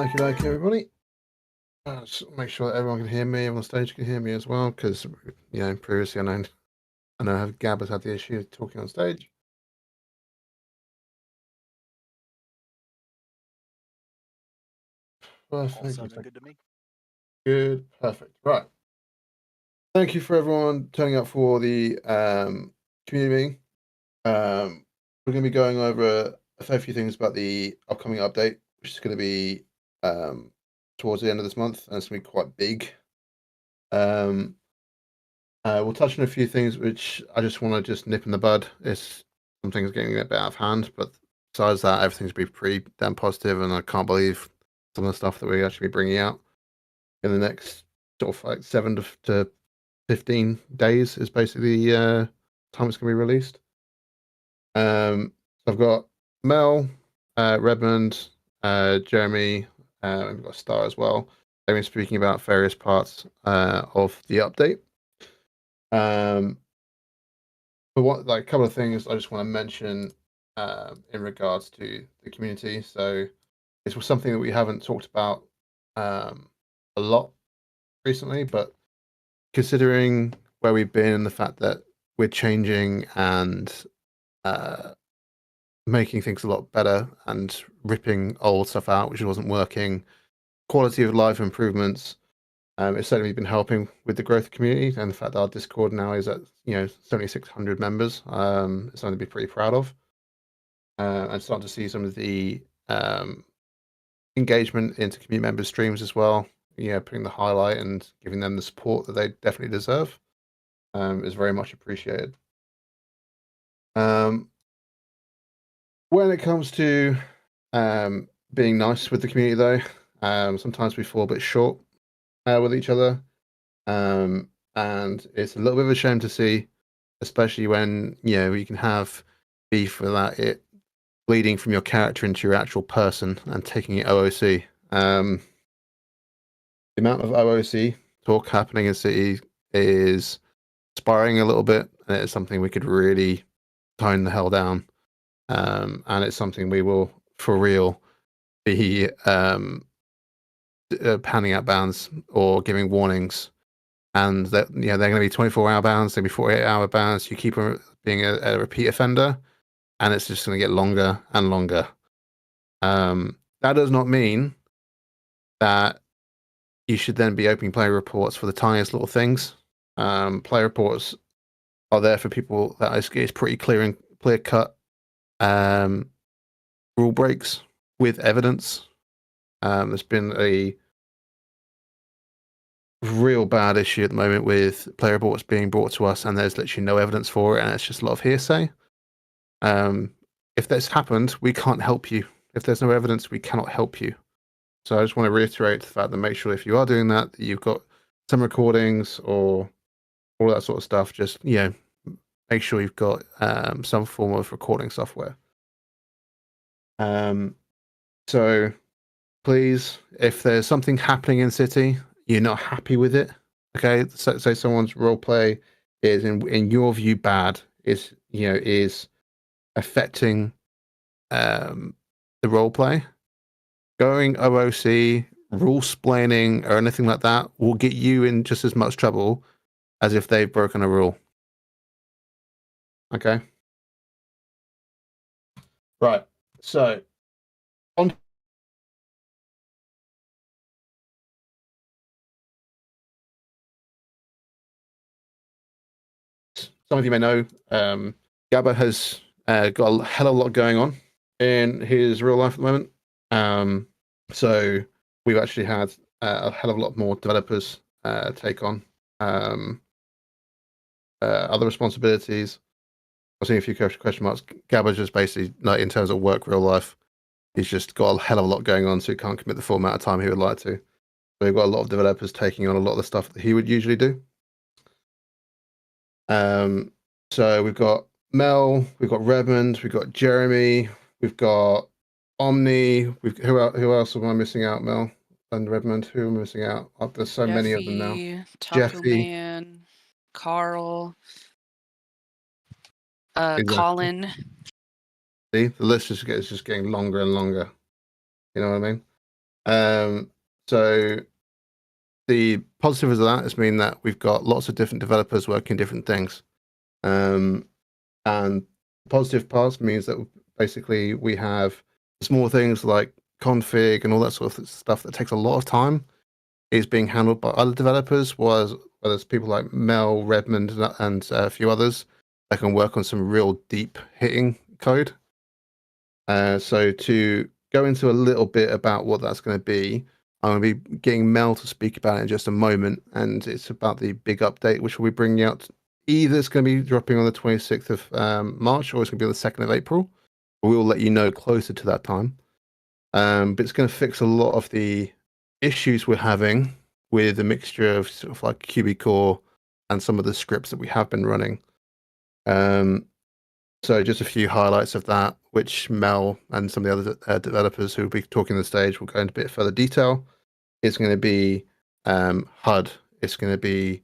Okie everybody. Just make sure that everyone can hear me, everyone on stage can hear me as well, because previously I know Gab has had the issue of talking on stage. Perfect. All sounding good to me. Good, perfect. Right. Thank you for everyone turning up for the community meeting. We're going to be going over a fair few things about the upcoming update, which is going to be towards the end of this month, and it's going to be quite big. We'll touch on a few things which I just want to just nip in the bud. Some things getting a bit out of hand, but besides that, everything's been pretty damn positive, and I can't believe some of the stuff that we're actually bringing out in the next sort of like 7 to 15 days is basically the time it's going to be released. So I've got Mel, Redmond, Jeremy, and we've got Star as well. They've been speaking about various parts of the update. But a couple of things I just want to mention in regards to the community. So it's something that we haven't talked about a lot recently, but considering where we've been and the fact that we're changing and making things a lot better and ripping old stuff out which wasn't working, quality of life improvements. It's certainly been helping with the growth community, and the fact that our Discord now is at 7,600 members. It's something to be pretty proud of, and starting to see some of the engagement into community members' streams as well. Putting the highlight and giving them the support that they definitely deserve is very much appreciated. When it comes to being nice with the community, though, sometimes we fall a bit short with each other, and it's a little bit of a shame to see, especially when you can have beef without it bleeding from your character into your actual person and taking it OOC. The amount of OOC talk happening in City is spiraling a little bit, and it's something we could really tone the hell down, and it's something we will for real be panning out bans or giving warnings, and that they're going to be 24-hour bans, they'll be 48-hour bans. You keep being a repeat offender, and it's just going to get longer and longer. That does not mean that you should then be opening player reports for the tiniest little things. Player reports are there for people that it's pretty clear cut rule breaks with evidence. There's been a real bad issue at the moment with player reports being brought to us and there's literally no evidence for it, and it's just a lot of hearsay. If that's happened, we can't help you. If there's no evidence, we cannot help you. So I just want to reiterate the fact that make sure if you are doing that, you've got some recordings or all that sort of stuff. Just make sure you've got some form of recording software. So please, if there's something happening in City, you're not happy with it, okay? So say someone's roleplay is in your view bad, is affecting the roleplay. Going OOC, rule splaining, or anything like that will get you in just as much trouble as if they've broken a rule. Okay. Right. So on. Some of you may know, Gabba has got a hell of a lot going on in his real life at the moment. So we've actually had a hell of a lot more developers take on other responsibilities. I've seen a few question marks. Gabba's just basically, like, in terms of work, real life, he's just got a hell of a lot going on, so he can't commit the full amount of time he would like to. So we've got a lot of developers taking on a lot of the stuff that he would usually do. So we've got Mel, we've got Redmond, we've got Jeremy, we've got Omni. Who else am I missing out? Mel and Redmond. Who am I missing out? Oh, there's so many of them now. Taco Man, Carl, exactly. Colin. See, the list is just getting longer and longer. You know what I mean? So the positive of that has mean that we've got lots of different developers working different things. And positive parts means that basically we have small things like config and all that sort of stuff that takes a lot of time is being handled by other developers, whereas it's people like Mel Redmond and a few others that can work on some real deep hitting code. So to go into a little bit about what that's going to be, I'm going to be getting Mel to speak about it in just a moment, and it's about the big update which we'll be bringing out. Either it's going to be dropping on the 26th of March, or it's going to be on the 2nd of April. We will let you know closer to that time. But it's going to fix a lot of the issues we're having with a mixture of sort of like QB-Core and some of the scripts that we have been running. So just a few highlights of that, which Mel and some of the other developers who will be talking on the stage will go into a bit further detail. It's going to be HUD. It's going to be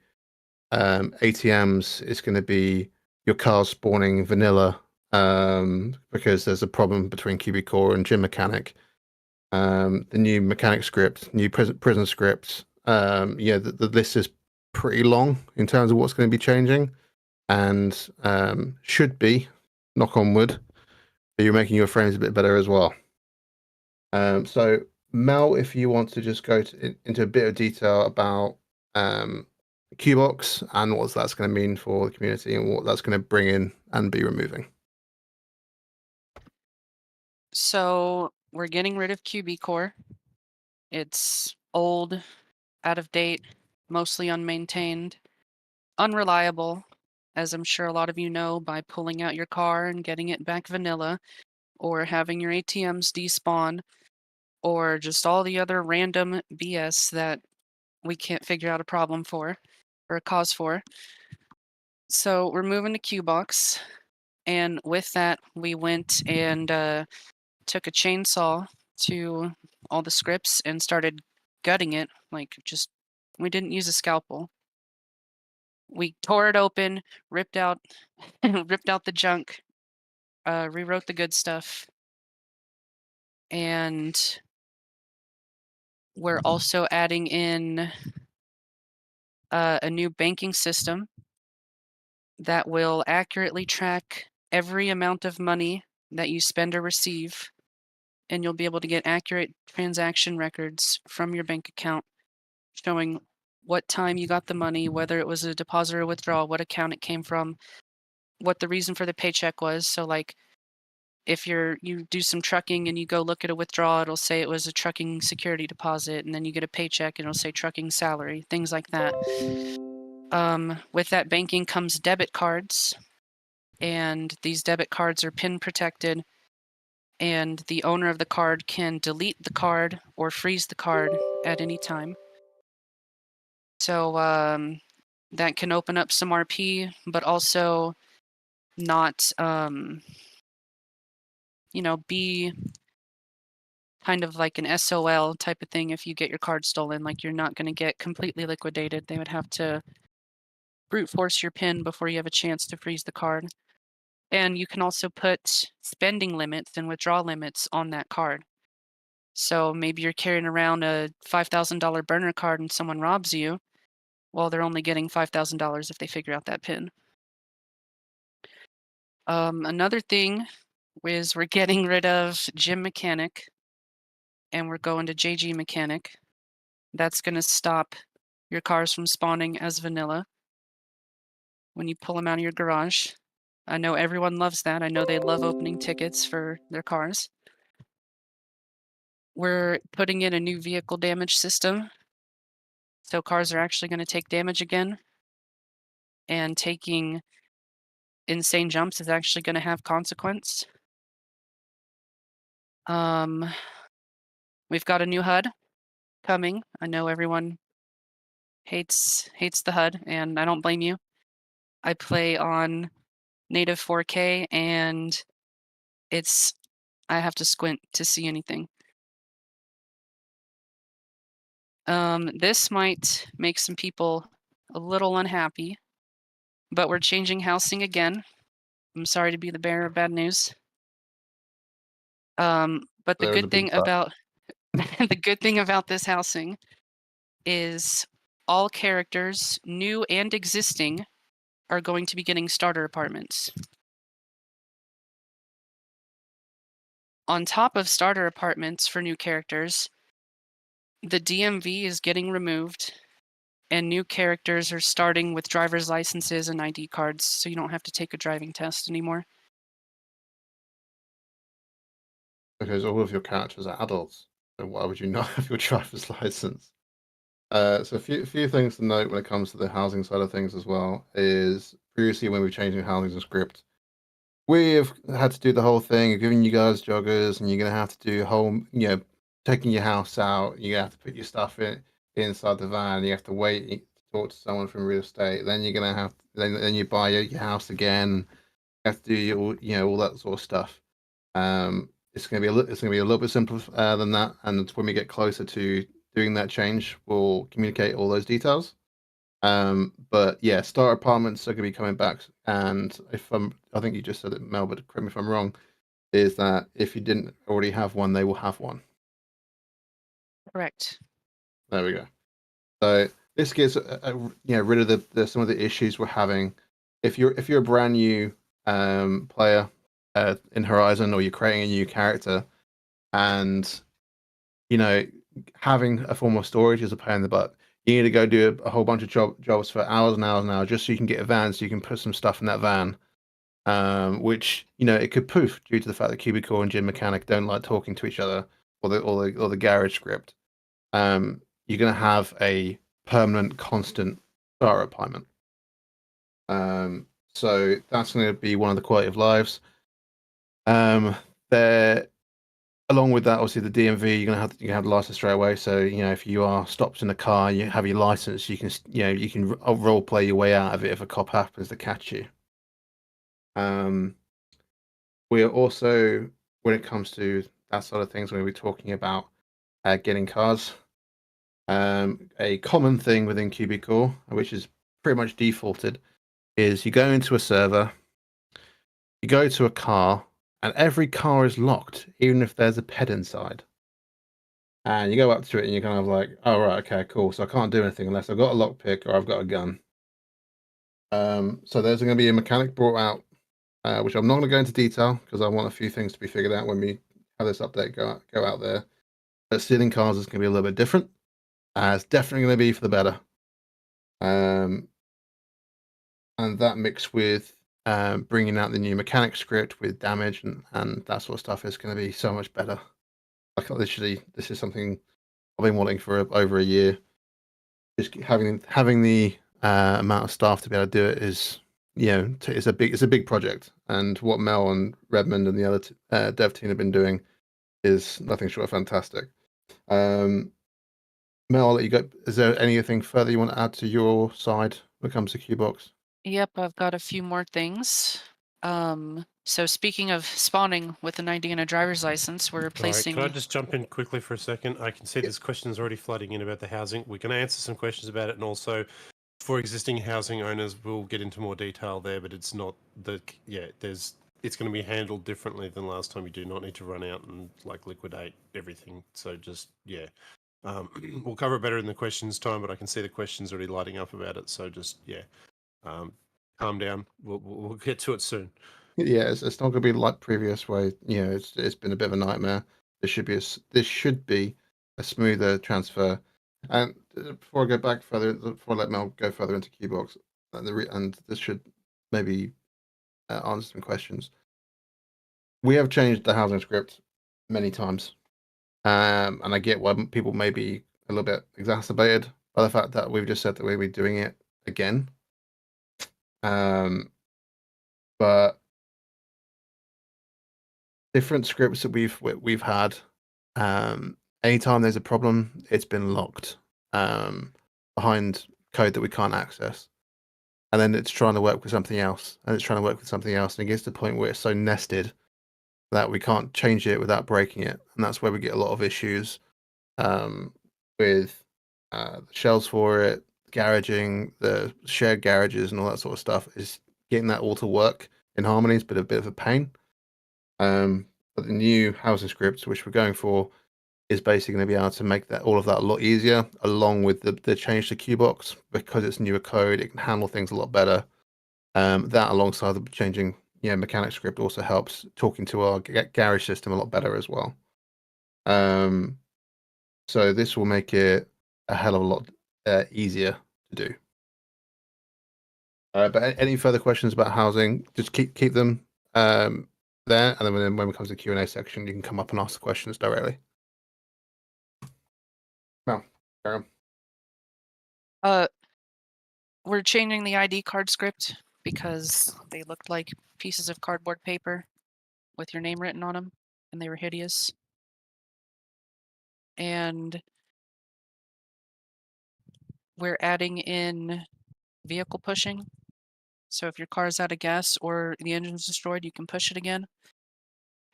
ATMs. It's going to be your cars spawning vanilla because there's a problem between QB-Core and Gym Mechanic. The new mechanic script, new prison script. The list is pretty long in terms of what's going to be changing, and should be, knock on wood, that you're making your frames a bit better as well. So Mel, if you want to just go into a bit of detail about QBox and what that's going to mean for the community and what that's going to bring in and be removing. So we're getting rid of QB-Core. It's old, out of date, mostly unmaintained, unreliable, as I'm sure a lot of you know by pulling out your car and getting it back vanilla, or having your ATMs despawn, or just all the other random BS that we can't figure out a problem for, or a cause for. So we're moving to QBox, and with that, we went and took a chainsaw to all the scripts and started gutting it. We didn't use a scalpel. We tore it open, ripped out ripped out the junk, rewrote the good stuff, and we're also adding in a new banking system that will accurately track every amount of money that you spend or receive, and you'll be able to get accurate transaction records from your bank account showing what time you got the money, whether it was a deposit or withdrawal, what account it came from, what the reason for the paycheck was. So like if you do some trucking and you go look at a withdrawal, it'll say it was a trucking security deposit, and then you get a paycheck and it'll say trucking salary, things like that. With that banking comes debit cards, and these debit cards are PIN protected, and the owner of the card can delete the card or freeze the card at any time. So that can open up some RP, but also not, be kind of like an SOL type of thing if you get your card stolen. Like you're not going to get completely liquidated. They would have to brute force your PIN before you have a chance to freeze the card. And you can also put spending limits and withdrawal limits on that card. So maybe you're carrying around a $5,000 burner card and someone robs you. Well, they're only getting $5,000 if they figure out that PIN. Another thing is we're getting rid of Gym Mechanic and we're going to JG Mechanic. That's going to stop your cars from spawning as vanilla when you pull them out of your garage. I know everyone loves that. I know they love opening tickets for their cars. We're putting in a new vehicle damage system. So cars are actually going to take damage again. And taking insane jumps is actually going to have consequence. We've got a new HUD coming. I know everyone hates the HUD, and I don't blame you. I play on native 4K, and I have to squint to see anything. This might make some people a little unhappy, but we're changing housing again. I'm sorry to be the bearer of bad news. But the good thing about the good thing about this housing is all characters, new and existing, are going to be getting starter apartments. On top of starter apartments for new characters, the DMV is getting removed, and new characters are starting with driver's licenses and ID cards, so you don't have to take a driving test anymore. Because all of your characters are adults, so why would you not have your driver's license? So a few things to note when it comes to the housing side of things as well is previously when we were changing housing and script, we have had to do the whole thing of giving you guys joggers, and you're gonna have to do a whole, taking your house out. You have to put your stuff inside the van. You have to wait to talk to someone from real estate. Then you're gonna have then you buy your house again. You have to do all that sort of stuff. It's gonna be it's gonna be a little bit simpler than that. And when we get closer to doing that change, we'll communicate all those details. But yeah, starter apartments are going to be coming back. And I think you just said it, Mel, but correct me if I'm wrong, is that if you didn't already have one, they will have one. Correct. There we go. So this gets rid of some of the issues we're having. If you're a brand new player in Horizon, or you're creating a new character, and having a form of storage is a pain in the butt. You need to go do a whole bunch of jobs for hours and hours and hours just so you can get a van, so you can put some stuff in that van. Which it could poof due to the fact that Cubicle and Gym Mechanic don't like talking to each other, or the garage script. You're gonna have a permanent, constant starter apartment. So that's going to be one of the quality of lives. There, along with that, obviously the DMV, you can have the license straight away. So if you are stopped in a car, you have your license, you can role play your way out of it if a cop happens to catch you. We are also, when it comes to that sort of things, when we're talking about getting cars, a common thing within Cubicle, which is pretty much defaulted, is you go into a server, you go to a car, and every car is locked, even if there's a ped inside. And you go up to it, and you're kind of like, "Oh right, okay, cool. So I can't do anything unless I've got a lockpick or I've got a gun." So there's going to be a mechanic brought out, which I'm not going to go into detail because I want a few things to be figured out when we have this update go out there. But stealing cars is going to be a little bit different. It's definitely going to be for the better. And that mixed with bringing out the new mechanic script with damage and that sort of stuff is going to be so much better. Like literally, this is something I've been wanting for over a year. Just having the amount of staff to be able to do it is, it's a big project. And what Mel and Redmond and the other dev team have been doing is nothing short of fantastic. Mel, I'll let you go. Is there anything further you want to add to your side when it comes to Qbox? Yep, I've got a few more things. So speaking of spawning with an ID and a driver's license, we're replacing. All right, can I just jump in quickly for a second? I can see there's questions already flooding in about the housing. We're going to answer some questions about it, and also for existing housing owners, we'll get into more detail there. But it's not it's going to be handled differently than last time. You do not need to run out and liquidate everything. So just we'll cover it better in the questions time. But I can see the questions already lighting up about it. So just calm down. We'll get to it soon. Yeah, it's not going to be like previous way. It's been a bit of a nightmare. This should be a smoother transfer. And before I go back further, before I let Mel go further into Qbox, and this should maybe answer some questions. We have changed the housing script many times, and I get why people may be a little bit exacerbated by the fact that we've just said that we'll be doing it again. But different scripts that we've had, anytime there's a problem, it's been locked behind code that we can't access, and then it's trying to work with something else, and it gets to the point where it's so nested that we can't change it without breaking it, and that's where we get a lot of issues with the shells for it, garaging, the shared garages, and all that sort of stuff. Is getting that all to work in harmony has been a bit of a pain. But the new housing scripts, which we're going for, is basically going to be able to make all of that a lot easier, along with the change to QBox. Because it's newer code, it can handle things a lot better. That alongside the changing mechanic script also helps talking to our garage system a lot better as well. So this will make it a hell of a lot easier to do. But any further questions about housing, just keep them there, and then when it comes to the Q&A section, you can come up and ask the questions directly. Now, Karen. We're changing the ID card script because they looked like pieces of cardboard paper with your name written on them, and they were hideous. And we're adding in vehicle pushing. So if your car's out of gas or the engine's destroyed, you can push it again.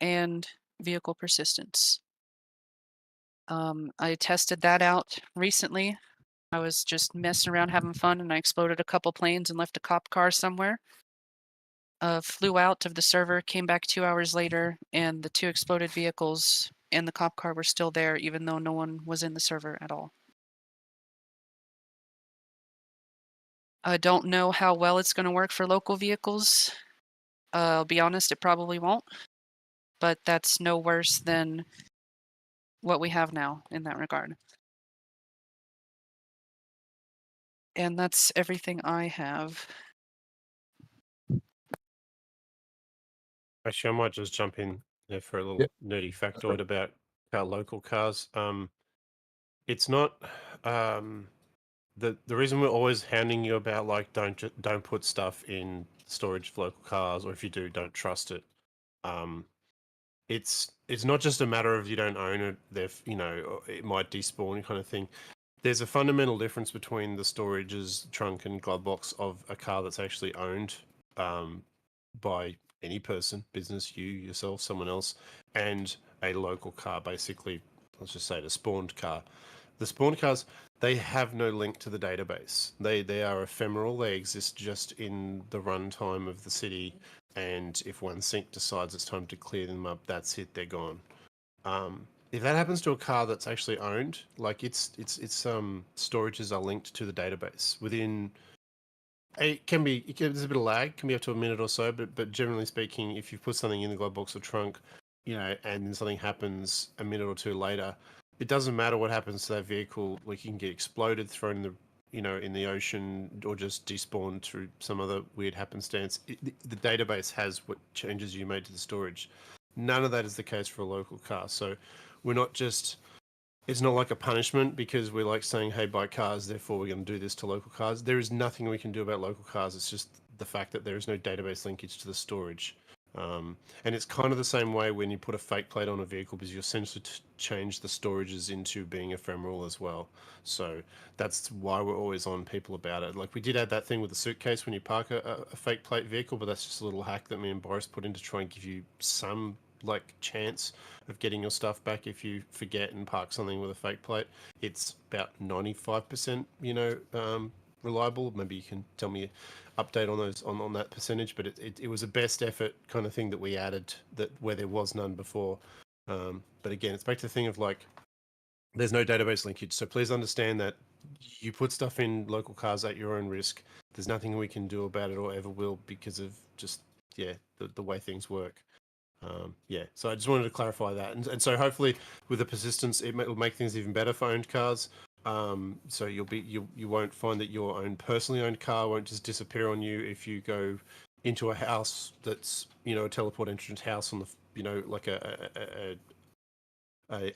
And vehicle persistence. I tested that out recently. I was just messing around having fun, and I exploded a couple planes and left a cop car somewhere. Flew out of the server, came back 2 hours later, and the 2 exploded vehicles and the cop car were still there, even though no one was in the server at all. I don't know how well it's going to work for local vehicles. I'll be honest, it probably won't. But that's no worse than what we have now in that regard. And that's everything I have. Actually, I might just jump in there for a little nerdy factoid about our local cars. It's not the reason we're always hounding you about like don't put stuff in storage for local cars, or if you do, don't trust it. It's not just a matter of you don't own it, it might despawn kind of thing. There's a fundamental difference between the storage's trunk and glove box of a car that's actually owned by any person, business, you, yourself, someone else, and a local car, basically, let's just say the spawned car. The spawned cars, they have no link to the database. They are ephemeral. They exist just in the runtime of the city, and if one sync decides it's time to clear them up, that's it, they're gone. If that happens to a car that's actually owned, like its storages are linked to the database within. There's a bit of lag, can be up to a minute or so, but generally speaking, if you put something in the glove box or trunk, and then something happens a minute or two later, it doesn't matter what happens to that vehicle. Like, you can get exploded, thrown in the in the ocean, or just despawned through some other weird happenstance. The database has what changes you made to the storage. None of that is the case for a local car. So we're not just. It's not like a punishment because we're like saying, hey, buy cars, therefore we're going to do this to local cars. There is nothing we can do about local cars. It's just the fact that there is no database linkage to the storage. And it's kind of the same way when you put a fake plate on a vehicle, because you essentially change the storages into being ephemeral as well. So that's why we're always on people about it. Like, we did add that thing with the suitcase when you park a fake plate vehicle, but that's just a little hack that me and Boris put in to try and give you some like chance of getting your stuff back if you forget and park something with a fake plate. It's about 95%, reliable. Maybe you can tell me update on those on that percentage, but it was a best effort kind of thing that we added that where there was none before. But again, it's back to the thing of like, there's no database linkage, so please understand that you put stuff in local cars at your own risk. There's nothing we can do about it or ever will because of just the way things work. So I just wanted to clarify that, and so hopefully with the persistence, it will make things even better for owned cars. So you won't find that your own personally owned car won't just disappear on you if you go into a house that's a teleport entrance house on the like a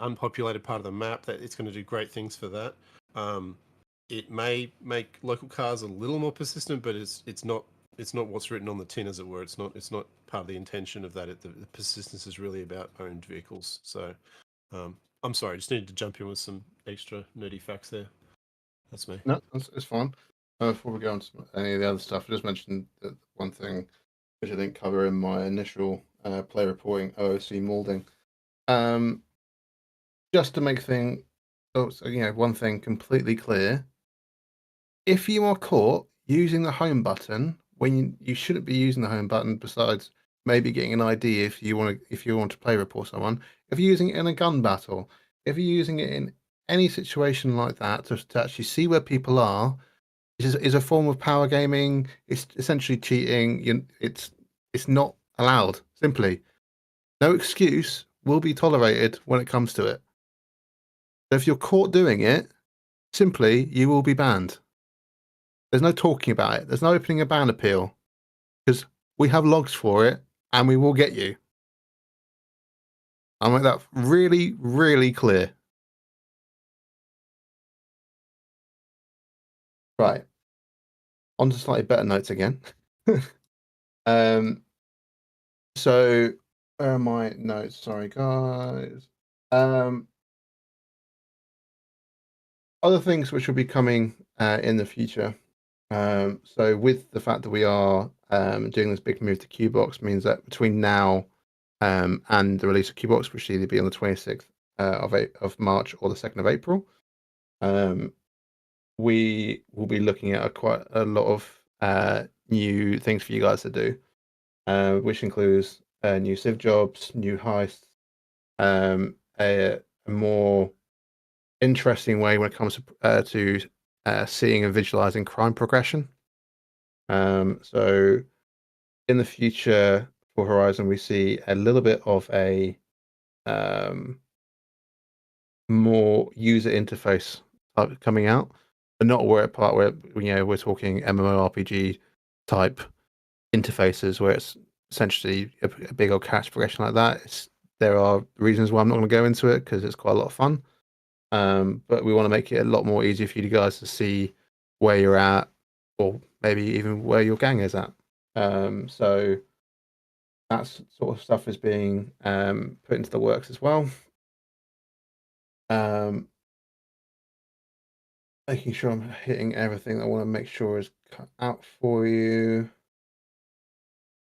unpopulated part of the map. That it's going to do great things for that. It may make local cars a little more persistent, but it's not what's written on the tin, as it were. It's not part of the intention of that. The persistence is really about owned vehicles. So I'm sorry, I just needed to jump in with some extra nerdy facts there. That's me. No, it's fine. Before we go on to any of the other stuff, I just mentioned that one thing which I didn't cover in my initial play reporting, OOC molding. Just to make one thing completely clear. If you are caught using the home button when you shouldn't be using the home button, besides maybe getting an ID if you want to play report someone, if you're using it in a gun battle, if you're using it in any situation like that to actually see where people are, is a form of power gaming. It's essentially cheating. It's not allowed. Simply, no excuse will be tolerated when it comes to it. So if you're caught doing it, simply you will be banned. There's no talking about it. There's no opening a ban appeal because we have logs for it and we will get you. I'll make that really, really clear. Right. On to slightly better notes again. So where are my notes? Sorry, guys. Other things which will be coming in the future. So with the fact that we are doing this big move to Qbox means that between now and the release of Qbox, which will either be on the 26th of March or the 2nd of April, we will be looking at quite a lot of new things for you guys to do, which includes new civ jobs, new heists, a more interesting way when it comes to seeing and visualizing crime progression. So in the future for Horizon, we see a little bit of a more user interface type coming out, but not where we're talking MMORPG type interfaces where it's essentially a big old cache progression like that. There are reasons why I'm not going to go into it because it's quite a lot of fun. But we want to make it a lot more easier for you guys to see where you're at, or maybe even where your gang is at. So that sort of stuff is being put into the works as well. Making sure I'm hitting everything I want to make sure is cut out for you.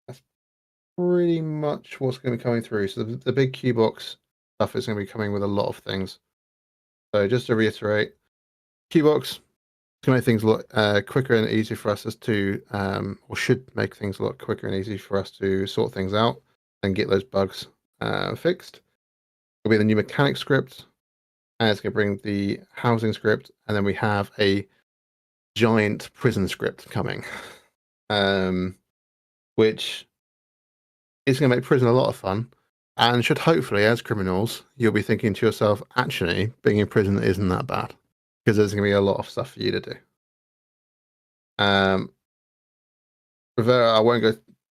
That's pretty much what's going to be coming through. So the big Qbox stuff is going to be coming with a lot of things. So just to reiterate, Qbox to make things a lot quicker and easier for us to, or should make things a lot quicker and easier for us to sort things out and get those bugs fixed. It'll be the new mechanic script, and it's going to bring the housing script, and then we have a giant prison script coming, which is going to make prison a lot of fun, and should hopefully, as criminals, you'll be thinking to yourself, actually, being in prison isn't that bad, because there's going to be a lot of stuff for you to do. Rivera, I won't go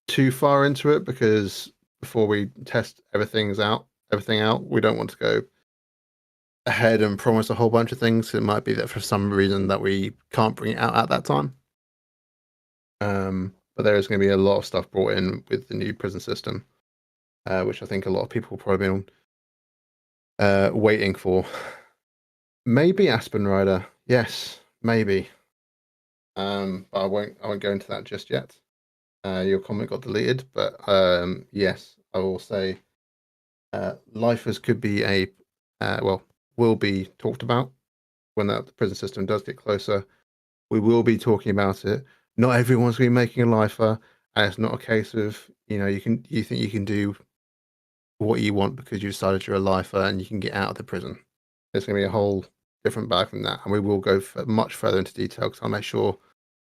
too far into it because before we test everything out, we don't want to go ahead and promise a whole bunch of things. It might be that for some reason that we can't bring it out at that time. But there is going to be a lot of stuff brought in with the new prison system, which I think a lot of people have probably been waiting for. Maybe Aspen Rider, yes, maybe. But I won't go into that just yet. Your comment got deleted, but yes, I will say lifers could be will be talked about when the prison system does get closer. We will be talking about it. Not everyone's going to be making a lifer, and it's not a case of you think you can do what you want because you decided you're a lifer and you can get out of the prison. There's going to be a whole different bag from that, and we will go much further into detail because I'll make sure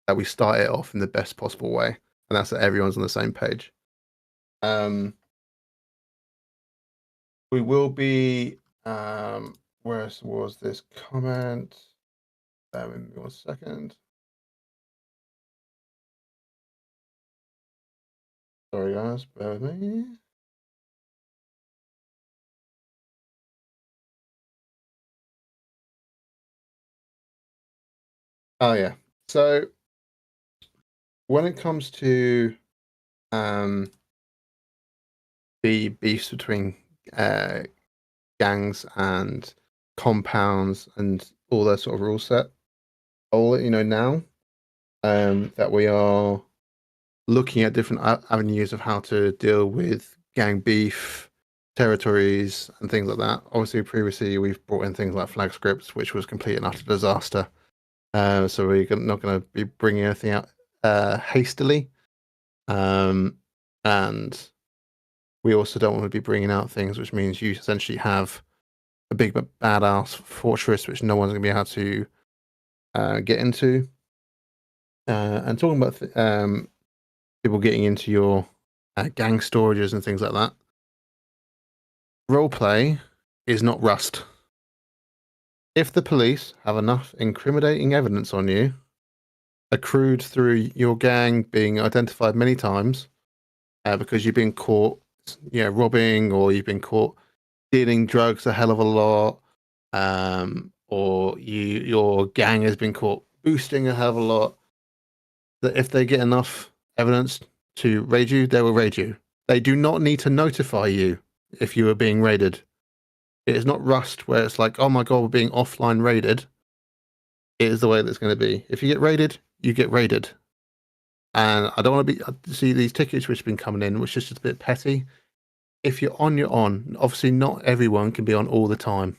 that we start it off in the best possible way, and that's that everyone's on the same page. We will be. Where was this comment? Bear with me 1 second. Sorry, guys. Bear with me. Oh yeah. So when it comes to the beefs between gangs and compounds and all that sort of rule set, I'll let you know now that we are looking at different avenues of how to deal with gang beef, territories, and things like that. Obviously, previously we've brought in things like flag scripts, which was complete and utter disaster. So we're not going to be bringing anything out hastily, and we also don't want to be bringing out things which means you essentially have a big badass fortress which no one's going to be able to get into. And talking about people getting into your gang storages and things like that, roleplay is not Rust. If the police have enough incriminating evidence on you, accrued through your gang being identified many times, because you've been caught, robbing, or you've been caught dealing drugs a hell of a lot, or your gang has been caught boosting a hell of a lot, that if they get enough evidence to raid you, they will raid you. They do not need to notify you if you are being raided. It is not Rust where it's like, oh my god, we're being offline raided. It is the way that's going to be. If you get raided, you get raided. And I don't want to see these tickets which have been coming in, which is just a bit petty. If you're on, you're on. Obviously, not everyone can be on all the time.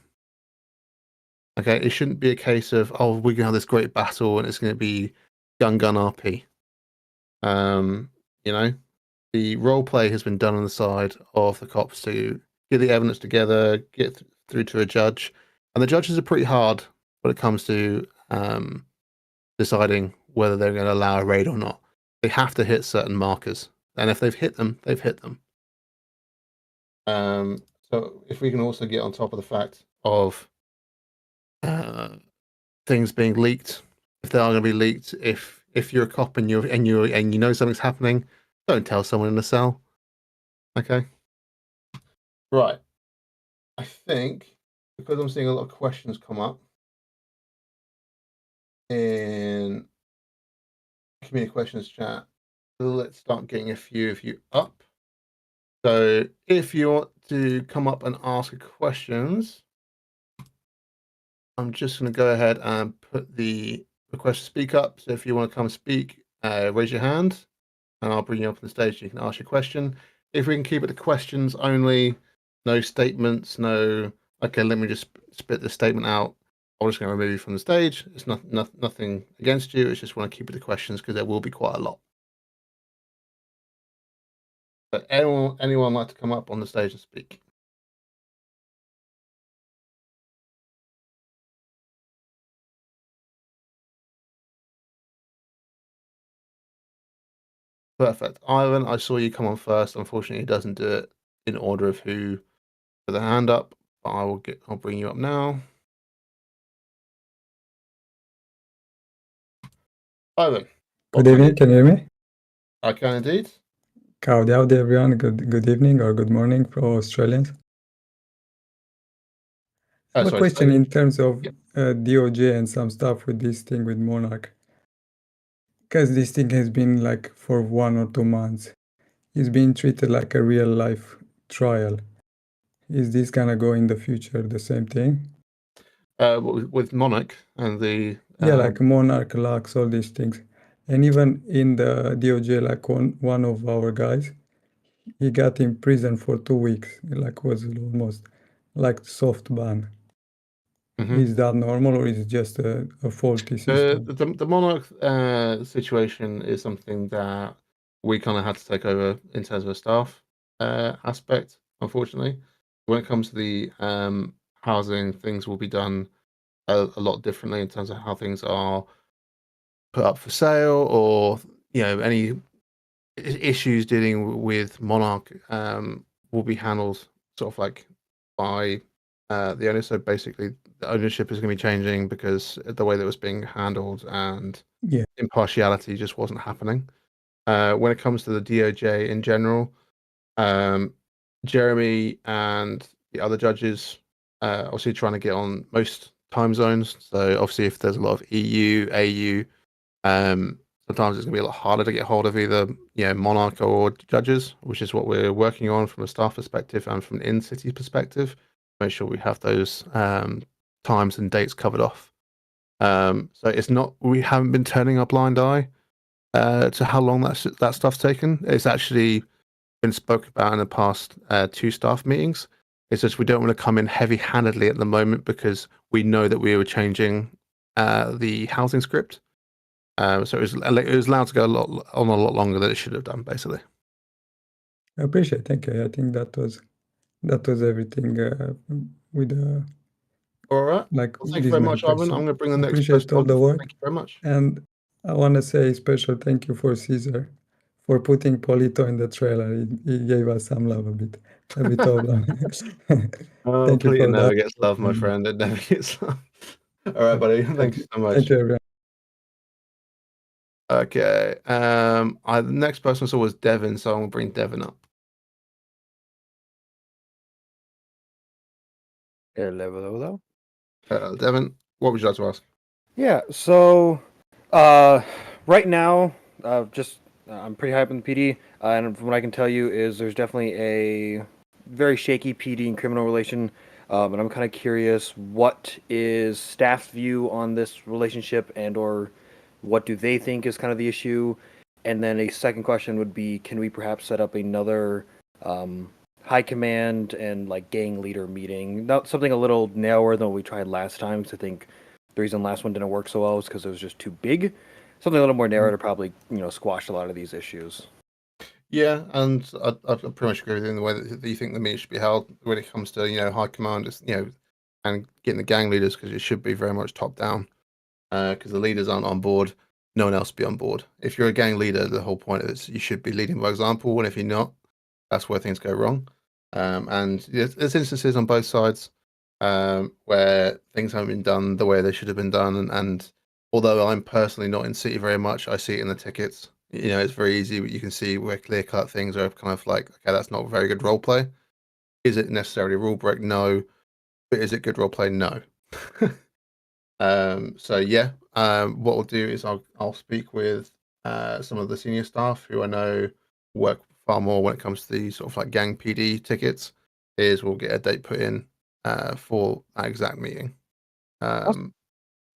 Okay, it shouldn't be a case of, oh, we're going to have this great battle and it's going to be gun RP. The role play has been done on the side of the cops to get the evidence together, get through to a judge. And the judges are pretty hard when it comes to deciding whether they're going to allow a raid or not. They have to hit certain markers. And if they've hit them, they've hit them. So if we can also get on top of the fact of things being leaked, if they are going to be leaked, if you're a cop and you know something's happening, don't tell someone in a cell. Okay. Right. I think because I'm seeing a lot of questions come up in community questions chat, let's start getting a few of you up. So if you want to come up and ask questions, I'm just going to go ahead and put the request to speak up. So if you want to come speak, raise your hand and I'll bring you up on the stage. You can ask your question. If we can keep it to questions only, no statements, no, okay, let me just spit the statement out. I'm just going to remove you from the stage. It's nothing against you. It's just want to keep it to questions because there will be quite a lot. But anyone like to come up on the stage and speak? Perfect. Ivan, I saw you come on first. Unfortunately, it doesn't do it in order of who put the hand up, but I'll bring you up now. Ivan. Good evening, can you hear me? I can indeed. Howdy everyone, good evening or good morning for Australians. I have a question in terms of DOJ and some stuff with this thing with Monarch. Because this thing has been like for 1 or 2 months. It's being treated like a real life trial. Is this gonna go in the future the same thing? With Monarch and the... Yeah, like Monarch, Lux, all these things. And even in the DOJ, like one of our guys, he got in prison for 2 weeks. Like was almost like soft ban. Mm-hmm. Is that normal or is it just a faulty system? The Monarch situation is something that we kind of had to take over in terms of a staff aspect, unfortunately. When it comes to the housing, things will be done a lot differently in terms of how things are put up for sale, or any issues dealing with Monarch will be handled sort of like by the owner. So basically the ownership is going to be changing because the way that it was being handled and impartiality just wasn't happening. When it comes to the DOJ in general, Jeremy and the other judges obviously trying to get on most time zones. So obviously if there's a lot of EU, AU, sometimes it's going to be a lot harder to get hold of either Monarch or judges, which is what we're working on from a staff perspective and from an in-city perspective. Make sure we have those times and dates covered off. So it's not, we haven't been turning a blind eye to how long that stuff's taken. It's actually been spoken about in the past 2 staff meetings. It's just we don't want to come in heavy-handedly at the moment because we know that we were changing the housing script. So it was allowed to go a lot longer than it should have done, basically. I appreciate it. Thank you. I think that was everything with All right. like Well, thank you this very many much, Ivan. I'm persons. going to bring the next Appreciate person all on. the work. Thank you very much. And I want to say a special thank you for Caesar for putting Polito in the trailer. He gave us some love a bit of love. Oh, Thank you Polito for never that. gets love, my friend. It never gets love. All right, buddy. Thanks so much. Thank you, everyone. Okay. The next person I saw was Devin, so I'm gonna bring Devin up. Hello. Devin, what would you like to ask? Yeah, so right now, I'm pretty high up in the PD, and from what I can tell you is there's definitely a very shaky PD and criminal relation, and I'm kind of curious, what is staff's view on this relationship, and/or what do they think is kind of the issue? And then a second question would be, can we perhaps set up another high command and like gang leader meeting? Not something a little narrower than what we tried last time, because I think the reason last one didn't work so well was because it was just too big. Something a little more narrow to probably, squash a lot of these issues. Yeah, and I pretty much agree with you in the way that you think the meeting should be held when it comes to high command, and getting the gang leaders, because it should be very much top down. Because the leaders aren't on board, no one else will be on board. If you're a gang leader, the whole point is you should be leading by example, and if you're not, that's where things go wrong. And there's instances on both sides where things haven't been done the way they should have been done. And although I'm personally not in City very much, I see it in the tickets. It's very easy. You can see where clear-cut things are kind of like, okay, that's not very good role play. Is it necessarily a rule break? No. But is it good role play? No. So yeah, what we'll do is I'll speak with some of the senior staff who I know work far more when it comes to these sort of like gang PD tickets. We'll get a date put in for that exact meeting. I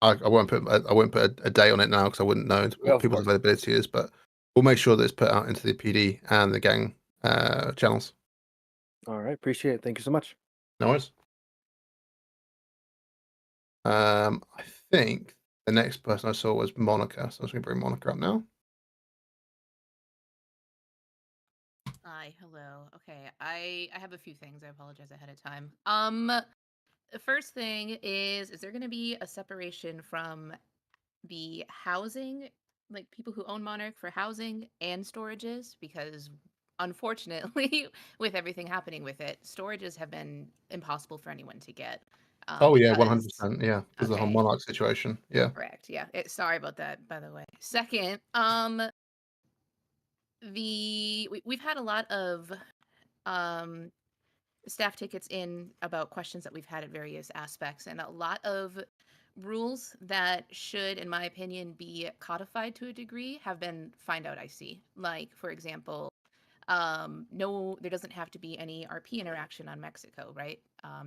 won't put a date on it now because I wouldn't know what people's availability is, but we'll make sure that it's put out into the PD and the gang channels. All right, appreciate it. Thank you so much. No worries. I think the next person I saw was Monica, so I was going to bring Monica up now. Hi, hello. Okay, I have a few things. I apologize ahead of time. The first thing is there going to be a separation from the housing, like people who own Monarch for housing and storages? Because unfortunately, with everything happening with it, storages have been impossible for anyone to get. Oh yeah, because 100%. Yeah, because of the whole okay, Monarch situation. Yeah. correct. Yeah. Sorry about that, by the way. Second, we've had a lot of staff tickets in about questions that we've had at various aspects, and a lot of rules that should, in my opinion, be codified to a degree have been find out IC. Like, for example, no, there doesn't have to be any RP interaction on Mexico, right?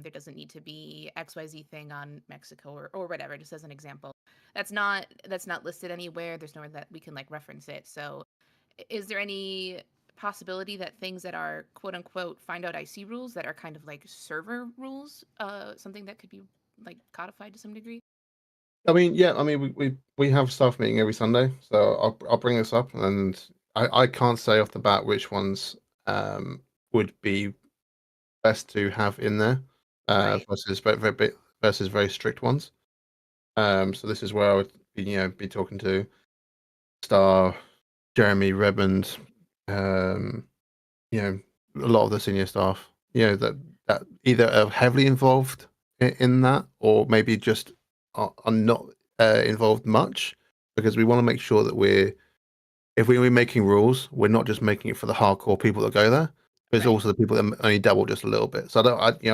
There doesn't need to be XYZ thing on Mexico or whatever, just as an example. That's not listed anywhere. There's nowhere that we can like reference it. So is there any possibility that things that are quote unquote find out IC rules that are kind of like server rules, something that could be like codified to some degree? I mean, yeah. I mean, we have staff meeting every Sunday, so I'll bring this up, and I can't say off the bat which ones would be best to have in there Right. versus very strict ones. So this is where I would be talking to Star, Jeremy, Redmond, a lot of the senior staff, that either are heavily involved in that or maybe just are not involved much, because we want to make sure that if we're making rules, we're not just making it for the hardcore people that go there. There's Right. also the people that only dabble just a little bit. So I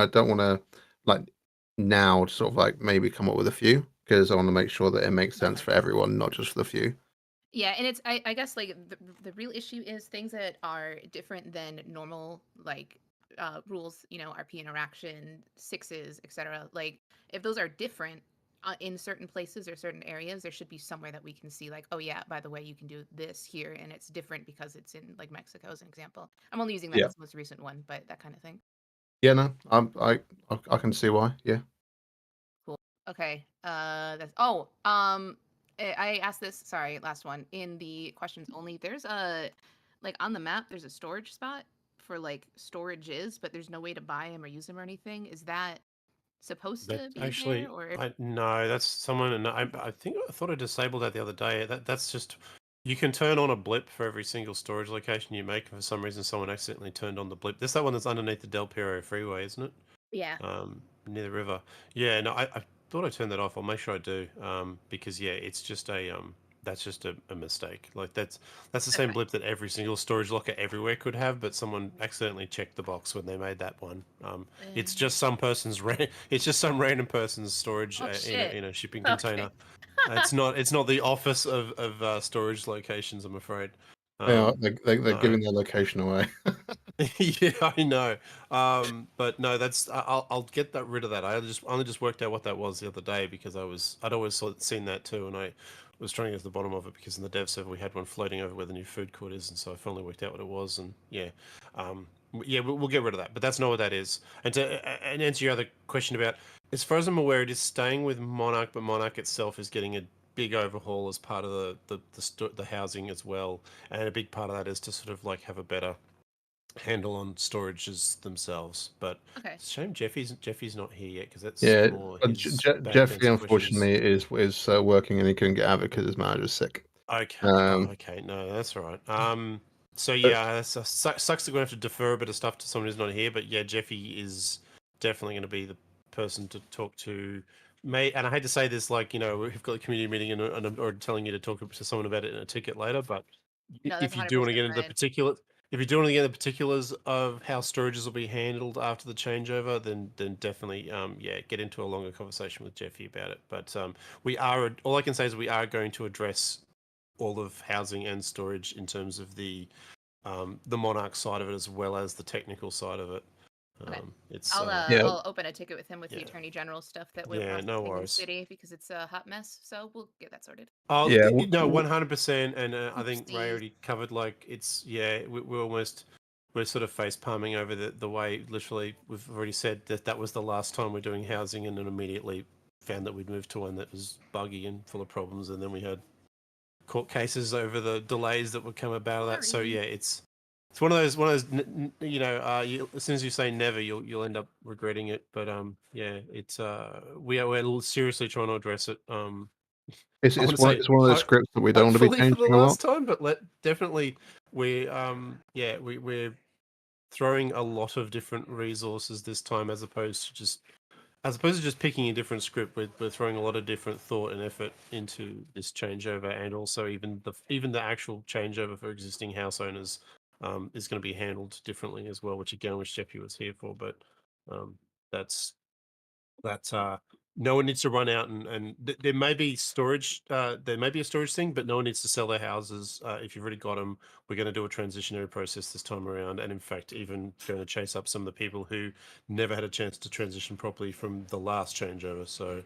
don't want to like now sort of like maybe come up with a few, because I want to make sure that it makes sense for everyone, not just for the few. Yeah, and it's I guess like the real issue is things that are different than normal like rules, RP interaction, sixes, etc. Like if those are different in certain places or certain areas, there should be somewhere that we can see like, oh yeah, by the way, you can do this here and it's different because it's in like Mexico as an example. I'm only using that Yeah. as the most recent one, but that kind of thing. Yeah, no, I can see why. Yeah. Cool. Okay. I asked this, sorry, last one. In the questions only, there's like on the map, there's a storage spot for like storages, but there's no way to buy them or use them or anything. Is that supposed That to be actually, there, or if no, that's someone, and I think I thought I disabled that the other day. That's just you can turn on a blip for every single storage location you make. For some reason, someone accidentally turned on the blip. This that one that's underneath the Del Piero Freeway, isn't it? yeah. Near the river. Yeah, no, I thought I turned that off. I'll make sure I do. Because yeah, it's just that's just a mistake. Like that's the same Okay. blip that every single storage locker everywhere could have, but someone accidentally checked the box when they made that one. It's just some person's it's just some random person's storage Oh, in shit. a shipping Okay. container. It's not the office of storage locations, I'm afraid. Yeah, they're no. giving their location away. Yeah, I know. But no, I'll get that rid of that. I only just worked out what that was the other day because I'd always seen that too, and I was trying to get to the bottom of it because in the dev server we had one floating over where the new food court is, and so I finally worked out what it was, and yeah, we'll get rid of that. But that's not what that is. And to answer your other question about, as far as I'm aware, it is staying with Monarch, but Monarch itself is getting a big overhaul as part of the housing as well, and a big part of that is to sort of like have a better handle on storages themselves. But Okay. it's a shame Jeffy's not here yet because that's Yeah, more but his Jeffrey back-end unfortunately is working and he couldn't get out because his manager's sick. questions. Um, Okay, no, that's all right. So but- yeah, sucks that we're going to have to defer a bit of stuff to someone who's not here. But yeah, Jeffy is definitely going to be the person to talk to. And I hate to say this, like, we've got a community meeting and I'm already telling you to talk to someone about it in a ticket later. But No, if that's you do want to 100% get into the fine. particular, if you're doing the particulars of how storages will be handled after the changeover, then definitely get into a longer conversation with Jeffy about it. But all I can say is we are going to address all of housing and storage in terms of the Monarch side of it as well as the technical side of it. Okay. It's Yeah. I'll open a ticket with him with the Yeah. Attorney General stuff that we're Yeah, no processing in the worries. city because it's a hot mess. So we'll get that sorted. Oh Yeah, no, 100%. And I think Ray Oopsies. already covered like it's we're sort of face palming over the way literally we've already said that was the last time we're doing housing, and then immediately found that we'd moved to one that was buggy and full of problems, and then we had court cases over the delays that would come about of that. So Sorry. yeah, it's one of those as soon as you say never, you'll end up regretting it. But yeah, it's we're seriously trying to address it. it's I wanna one say, it's one of those scripts that we don't want to be hopefully for the changing a lot. last time, but definitely we're throwing a lot of different resources this time as opposed to just picking a different script. We're throwing a lot of different thought and effort into this changeover, and also even the actual changeover for existing house owners is going to be handled differently as well, which Jeffy was here for. But that's no one needs to run out and there may be storage. There may be a storage thing, but no one needs to sell their houses. If you've already got them, we're going to do a transitionary process this time around, and in fact, even going to chase up some of the people who never had a chance to transition properly from the last changeover. So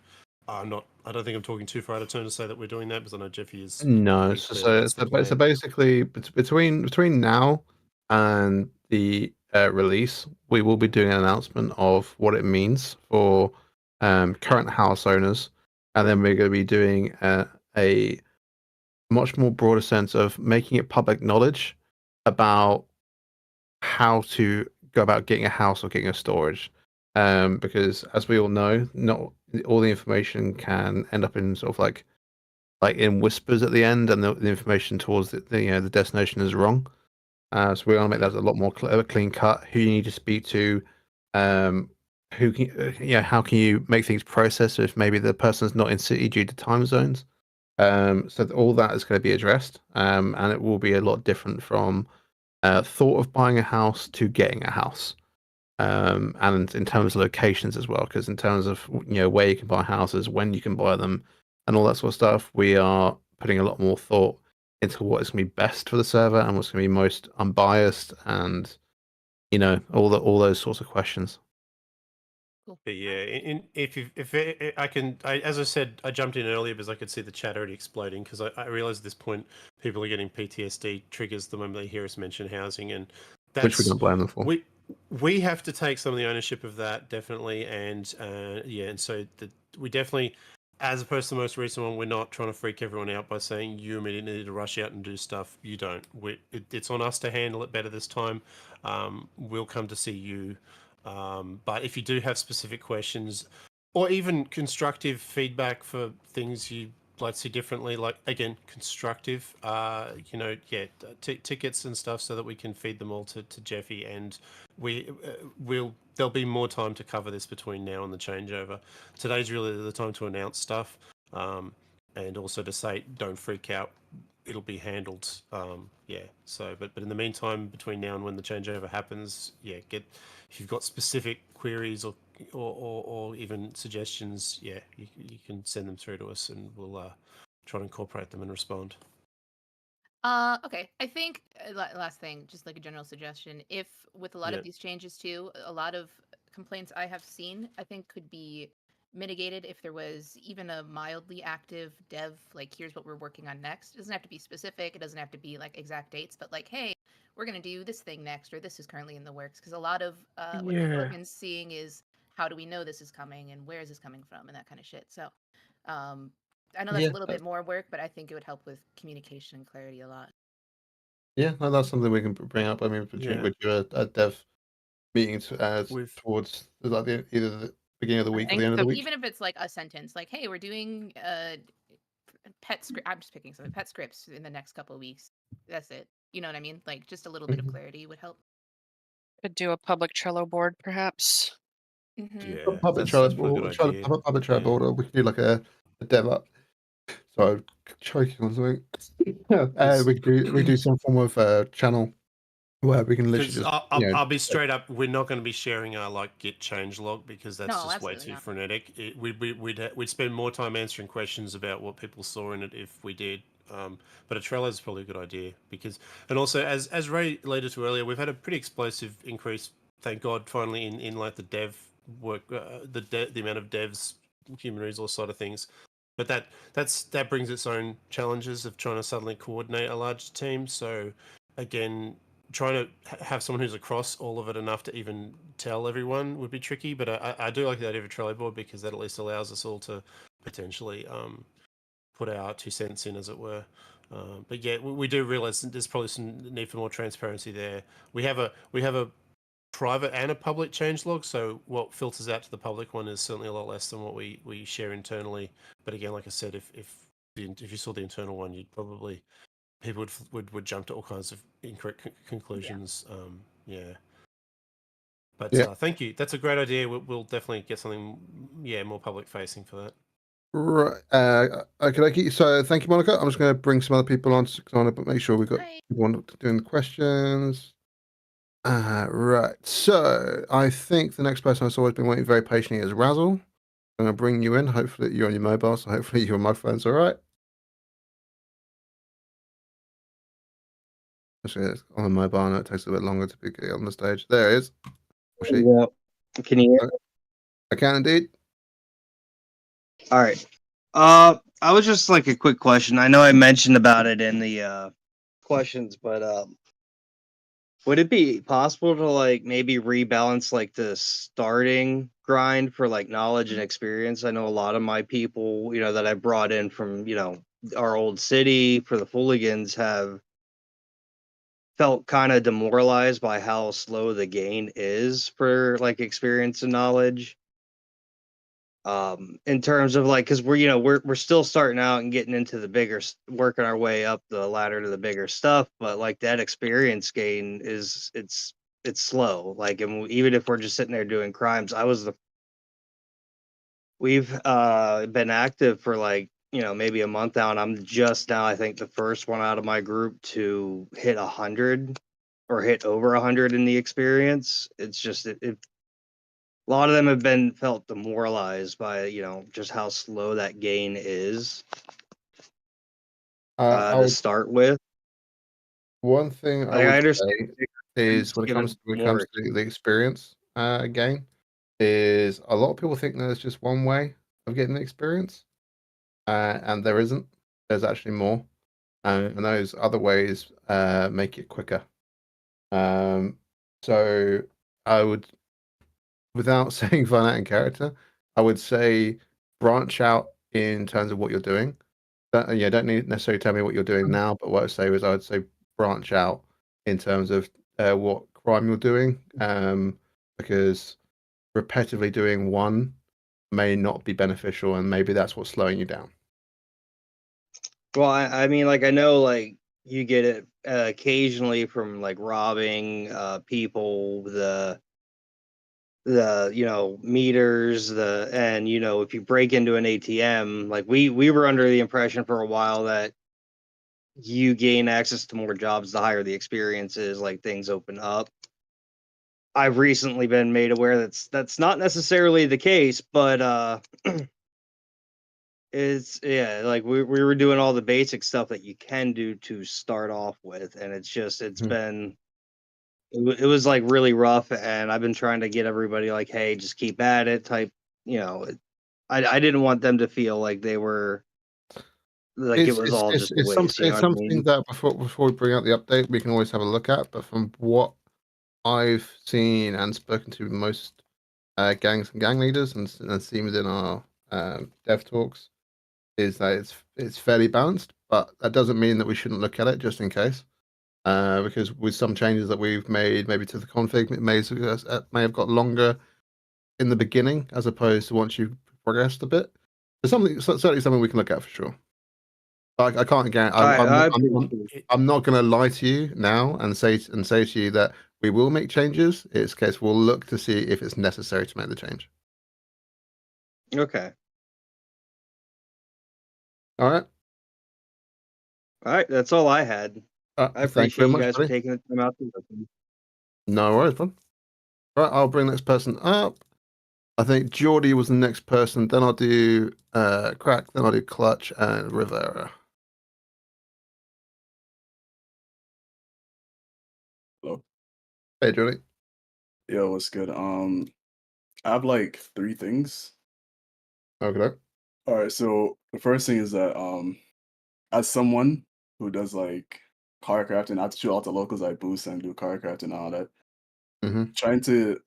I don't think I'm talking too far out of turn to say that we're doing that, because I know Jeffy is. No, pretty clear that's the plan. so basically between now and the release, we will be doing an announcement of what it means for current house owners, and then we're going to be doing a much more broader sense of making it public knowledge about how to go about getting a house or getting a storage. Because as we all know, not all the information can end up in sort of like in whispers at the end, and the information towards the destination is wrong. So we want to make that a lot more clean cut. Who you need to speak to, who can, how can you make things process if maybe the person's not in city due to time zones. So all that is going to be addressed, and it will be a lot different from thought of buying a house to getting a house. And in terms of locations as well, because in terms of where you can buy houses, when you can buy them, and all that sort of stuff, we are putting a lot more thought into what is going to be best for the server and what's going to be most unbiased, and all those sorts of questions. Cool. But yeah, as I said, I jumped in earlier because I could see the chat already exploding, because I realized at this point people are getting PTSD triggers the moment they hear us mention housing, and that's Which we don't blame them for. We have to take some of the ownership of that, definitely, and and so we definitely, as opposed to the most recent one, we're not trying to freak everyone out by saying you immediately need to rush out and do stuff. You don't. It's on us to handle it better this time. We'll come to see you But if you do have specific questions or even constructive feedback for things you like to see differently, like again, constructive, tickets and stuff, so that we can feed them all to Jeffy, and there'll be more time to cover this between now and the changeover. Today's really the time to announce stuff, and also to say don't freak out. It'll be handled. So, but in the meantime, between now and when the changeover happens, if you've got specific queries or even suggestions, you can send them through to us, and we'll try to incorporate them and respond. Okay. I think last thing, just like a general suggestion, if with a lot of these changes too, a lot of complaints I have seen, I think could be mitigated if there was even a mildly active dev, like here's what we're working on next. It doesn't have to be specific. It doesn't have to be like exact dates, but like, hey, we're going to do this thing next, or this is currently in the works. Because a lot of what Morgan's seeing is how do we know this is coming and where is this coming from and that kind of shit. So I know that's a little bit more work, but I think it would help with communication and clarity a lot. Yeah, no, that's something we can bring up. I mean, we do a dev meeting towards like either the beginning of the week or the end of the week. Even if it's like a sentence, like, "Hey, we're doing pet script." I'm just picking something. Pet scripts in the next couple of weeks. That's it. You know what I mean? Like just a little bit of clarity would help. Could do a public Trello board, perhaps. Yeah, Public Trello board, or we can do like a dev up. So choking on something. we do some form of channel where we can literally just. I'll be straight up. We're not going to be sharing our like Git change log, because that's just way too frenetic. We'd spend more time answering questions about what people saw in it if we did. But a Trello is probably a good idea, and also as Ray alluded to earlier, we've had a pretty explosive increase. Thank God, finally in like the dev work, the amount of devs, human resource side of things. But that brings its own challenges of trying to suddenly coordinate a large team. So again, trying to have someone who's across all of it enough to even tell everyone would be tricky. But I do like the idea of a Trello board, because that at least allows us all to potentially put our 2 cents in, as it were. But yeah, we do realize there's probably some need for more transparency there. We have a private and a public changelog, so what filters out to the public one is certainly a lot less than what we share internally. But again, like I said, if you saw the internal one, you'd probably people would jump to all kinds of incorrect conclusions. But thank you, that's a great idea. We'll definitely get something more public facing for that. Right. Okay. So thank you, Monica. I'm just going to bring some other people on, because I want to make sure we've got people doing the questions. Right. So I think the next person I saw has been waiting very patiently is Razzle. I'm going to bring you in. Hopefully you're on your mobile, so hopefully your microphone's all right. Actually, it's on the mobile. I know it takes a bit longer to get on the stage. There it is. Yeah. Can you hear? I can indeed. All right. I was just like a quick question. I know I mentioned about it in the questions, but would it be possible to like maybe rebalance like the starting grind for like knowledge and experience? I know a lot of my people, that I brought in from, our old city for the Fooligans have felt kind of demoralized by how slow the gain is for like experience and knowledge. In terms of like, because we're still starting out and getting into the bigger, working our way up the ladder to the bigger stuff, but like that experience gain it's slow. Like, and even if we're just sitting there doing crimes, we've been active for like maybe a month now, and I'm just now, I think, the first one out of my group to hit 100 or hit over 100 in the experience. It's just a lot of them have felt demoralized by just how slow that gain is to start with. One thing I would say is when it comes to the experience gain, is a lot of people think there's just one way of getting the experience, and there isn't. There's actually more, and those other ways make it quicker. So I would, without saying fun out in character, I would say branch out in terms of what you're doing. Don't need necessarily tell me what you're doing now, but what I would say branch out in terms of what crime you're doing. because repetitively doing one may not be beneficial, and maybe that's what's slowing you down. Well, I mean, like I know, like you get it occasionally from like robbing people, the meters, and if you break into an ATM, like we were under the impression for a while that you gain access to more jobs the higher the experience is, like things open up. I've recently been made aware that's not necessarily the case, but it's like we were doing all the basic stuff that you can do to start off with, and it's Mhm. been it was like really rough, and I've been trying to get everybody like, hey, just keep at it type. I didn't want them to feel like they were like it was all just a waste. You know It's what I something mean? that before we bring out the update, we can always have a look at. But from what I've seen and spoken to most gangs and gang leaders, and seen within our dev talks, is that it's fairly balanced. But that doesn't mean that we shouldn't look at it just in case. Because with some changes that we've made, maybe to the config, it may have got longer in the beginning as opposed to once you've progressed a bit. There's certainly something we can look at for sure. I can't guarantee. I'm not going to lie to you now and say to you that we will make changes. It's a case we'll look to see if it's necessary to make the change. Okay. All right. All right. That's all I had. I Thank you very appreciate you much, guys for buddy. taking the time out to listen. No worries, bud. Right, I'll bring the next person up. I think Geordie was the next person. Then I'll do Crack. Then I'll do Clutch and Rivera. Hello. Hey, Geordie. Yo, what's good? I have like 3 things. Okay. All right, so the first thing is that as someone who does like car crafting, I have to shoot out the locals like Boost and do car crafting and all that. Mm-hmm. Trying to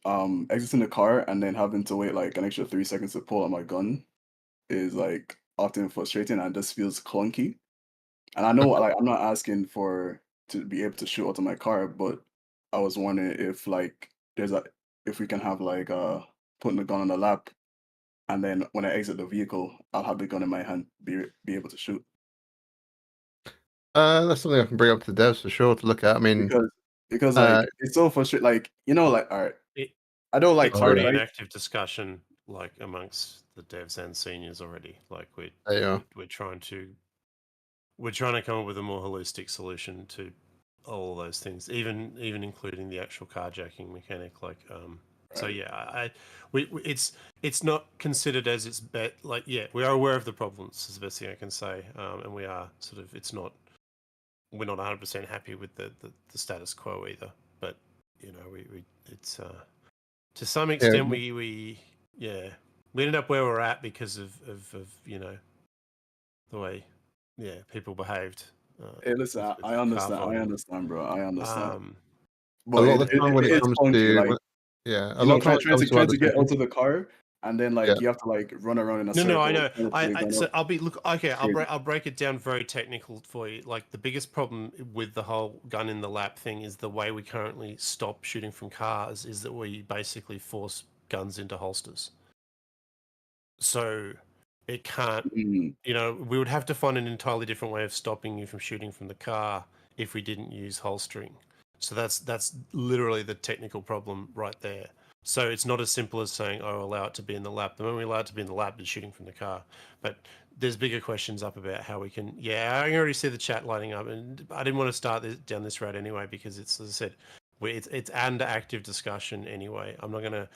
exit in the car and then having to wait like an extra 3 seconds to pull out my gun is like often frustrating and just feels clunky. And I know like I'm not asking to be able to shoot out of my car, but I was wondering if like if we can have like putting the gun on the lap, and then when I exit the vehicle, I'll have the gun in my hand, be able to shoot. That's something I can bring up to the devs for sure to look at. I mean, Because like it's so frustrating. Like like all right, I don't like It's hard already an right? active discussion, like amongst the devs and seniors already. Like there you are. we're trying to come up with a more holistic solution to all of those things, even including the actual carjacking mechanic. Like, so yeah, it's not considered as its bet. Like, yeah, we are aware of the problems. Is the best thing I can say, and we are sort of. We're not 100% happy with the status quo either. But it's to some extent we ended up where we're at because of the way people behaved. Hey, listen, I understand, bro. I understand. But a lot of the time when it comes to like, a lot of time trying to get onto the car, and then like you have to like run around in a circle. No, I know. So I'll break it down very technical for you. Like the biggest problem with the whole gun in the lap thing is the way we currently stop shooting from cars is that we basically force guns into holsters. So it can't, we would have to find an entirely different way of stopping you from shooting from the car if we didn't use holstering. So that's literally the technical problem right there. So it's not as simple as saying, oh, allow it to be in the lap. The moment we allow it to be in the lap, it's shooting from the car. But there's bigger questions up about how we can, I can already see the chat lighting up. And I didn't want to start down this road anyway, because it's, as I said, it's under active discussion anyway. I'm not going to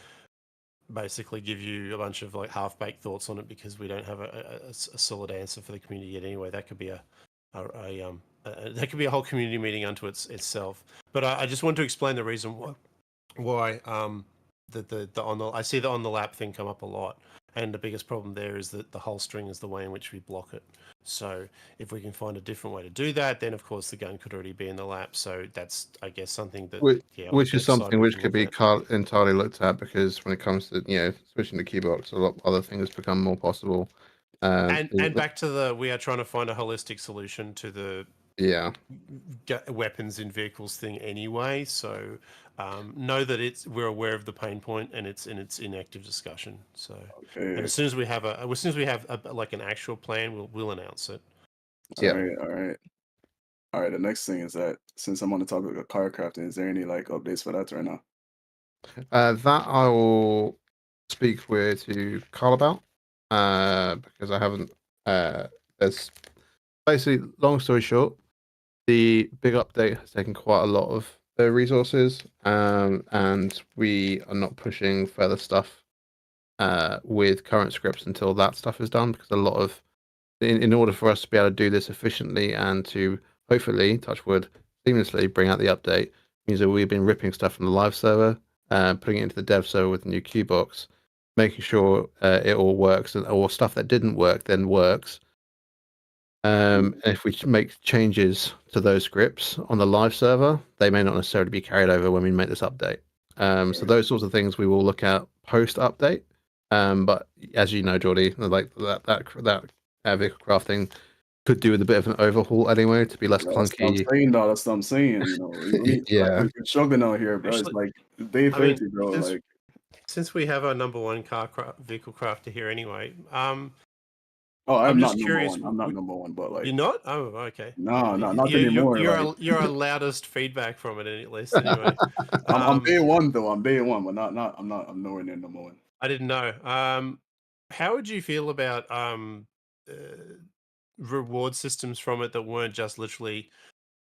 basically give you a bunch of like half-baked thoughts on it because we don't have a solid answer for the community yet anyway. That could be that could be a whole community meeting unto itself. But I just want to explain the reason why I see the on the lap thing come up a lot, and the biggest problem there is that the holstering is the way in which we block it. So if we can find a different way to do that, then of course the gun could already be in the lap. So that's, I guess, something that which is something which could be entirely looked at, because when it comes to switching to keybox, a lot of other things become more possible. And back to we are trying to find a holistic solution to the Yeah. weapons in vehicles thing anyway. So know that we're aware of the pain point and it's in active discussion. So and Okay. as soon as we have like an actual plan, we'll announce it. Yeah. All right. The next thing is that since I'm on the topic of car crafting, is there any like updates for that right now? That I will speak to Carl about because I haven't. There's basically, long story short, the big update has taken quite a lot of the resources, and we are not pushing further stuff with current scripts until that stuff is done, because a lot of in order for us to be able to do this efficiently and to hopefully, touch wood, seamlessly bring out the update, means that we've been ripping stuff from the live server, putting it into the dev server with the new queue box, making sure it all works, or stuff that didn't work then works. And if we make changes to those scripts on the live server, they may not necessarily be carried over when we make this update. So those sorts of things we will look at post update. But as you know, Geordie, like that vehicle crafting could do with a bit of an overhaul anyway to be less That's what I'm clunky. saying, though. That's what I'm saying. You know, Yeah. we're struggling out here, bro. It's Actually, like day 30, bro. since- Like, Since we have our number one vehicle crafter here anyway, I'm I'm not just number curious. one. I'm not number one, but like, You're not? Oh, okay. no, not anymore. Like, You're our loudest feedback from it, at least. Anyway, I'm day one though. I'm day one, but I'm nowhere near number one. I didn't know. How would you feel about reward systems from it that weren't just literally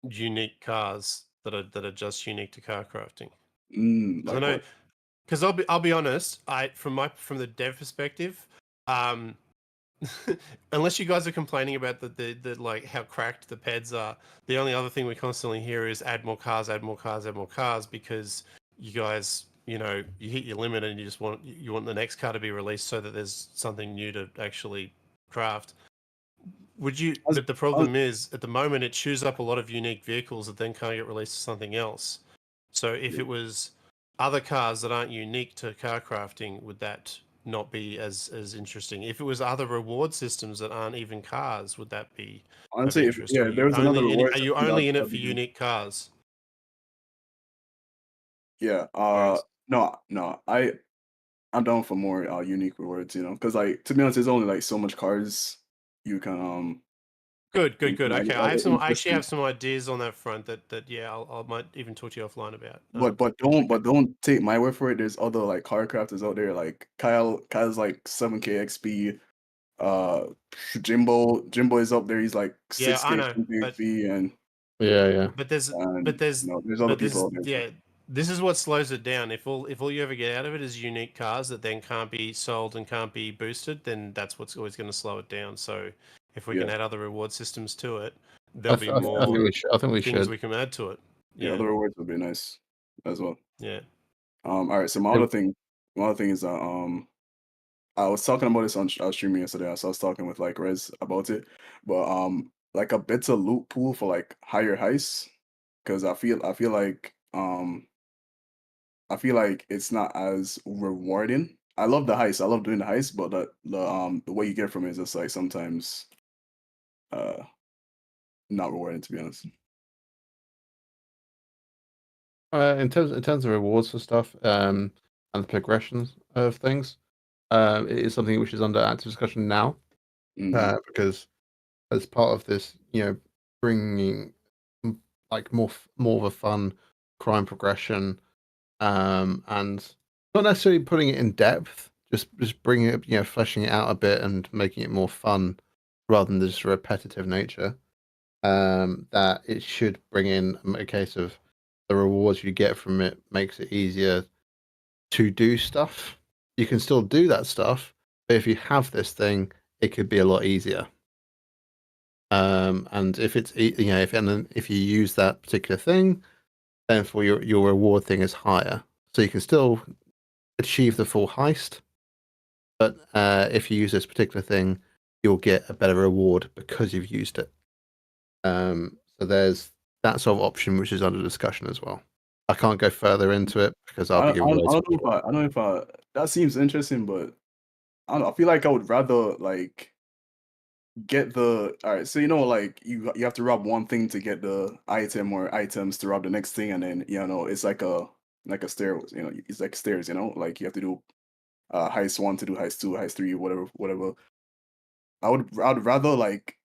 unique cars that are just unique to car crafting? Like I know, what? because I'll be honest. From the dev perspective, unless you guys are complaining about the like how cracked the peds are, the only other thing we constantly hear is add more cars, add more cars, add more cars, because you guys, you hit your limit and you want the next car to be released so that there's something new to actually craft. But the problem is, at the moment, it chews up a lot of unique vehicles that then can't get released to something else. So if it was other cars that aren't unique to car crafting, would that not be as interesting? If it was other reward systems that aren't even cars, would that be Honestly, of if interest? Or there was another reward are you system, only in it that'd for be- unique cars? Yeah. Whereas- No. I'm down for more unique rewards. Because like, to be honest, there's only like so much cards you can Good. like, Okay, like, I actually have interesting. some ideas on that front that yeah, I might even talk to you offline about. But don't take my word for it. There's other like card crafters out there. Like Kyle's like 7k XP. Jimbo is up there. He's like Yeah, 6k I know, but- XP, and Yeah. But there's there's other people out there. yeah, this is what slows it down. If all you ever get out of it is unique cars that then can't be sold and can't be boosted, then that's what's always going to slow it down. So if we can add other reward systems to it, there'll be more I think we things should. we can add to it. Yeah, other rewards would be nice as well. Yeah. All right. So my other thing is I was talking about this on streaming yesterday. So I was talking with like Rez about it, but like a better loot pool for like higher heists, because I feel like it's not as rewarding. I love the heist. I love doing the heist, but the way you get from it is just like sometimes not rewarding, to be honest. In terms of rewards for stuff, and the progressions of things, it is something which is under active discussion now, because as part of this, bringing like more of a fun crime progression, and not necessarily putting it in depth, just bringing it, fleshing it out a bit and making it more fun rather than just a repetitive nature. That it should bring in a case of the rewards you get from it makes it easier to do stuff. You can still do that stuff, but if you have this thing, it could be a lot easier. And if it's if you use that particular thing, then for your reward thing is higher, so you can still achieve the full heist. But if you use this particular thing, you'll get a better reward because you've used it. So there's that sort of option which is under discussion as well. I can't go further into it because I'll be giving away. I don't know if that seems interesting, but I don't know. I feel like I would rather like get the all right. So you know, like you have to rob one thing to get the item or items to rob the next thing, and then it's like a stair. It's like stairs. Like you have to do heist 1 to do heist 2, heist 3, whatever. I'd rather like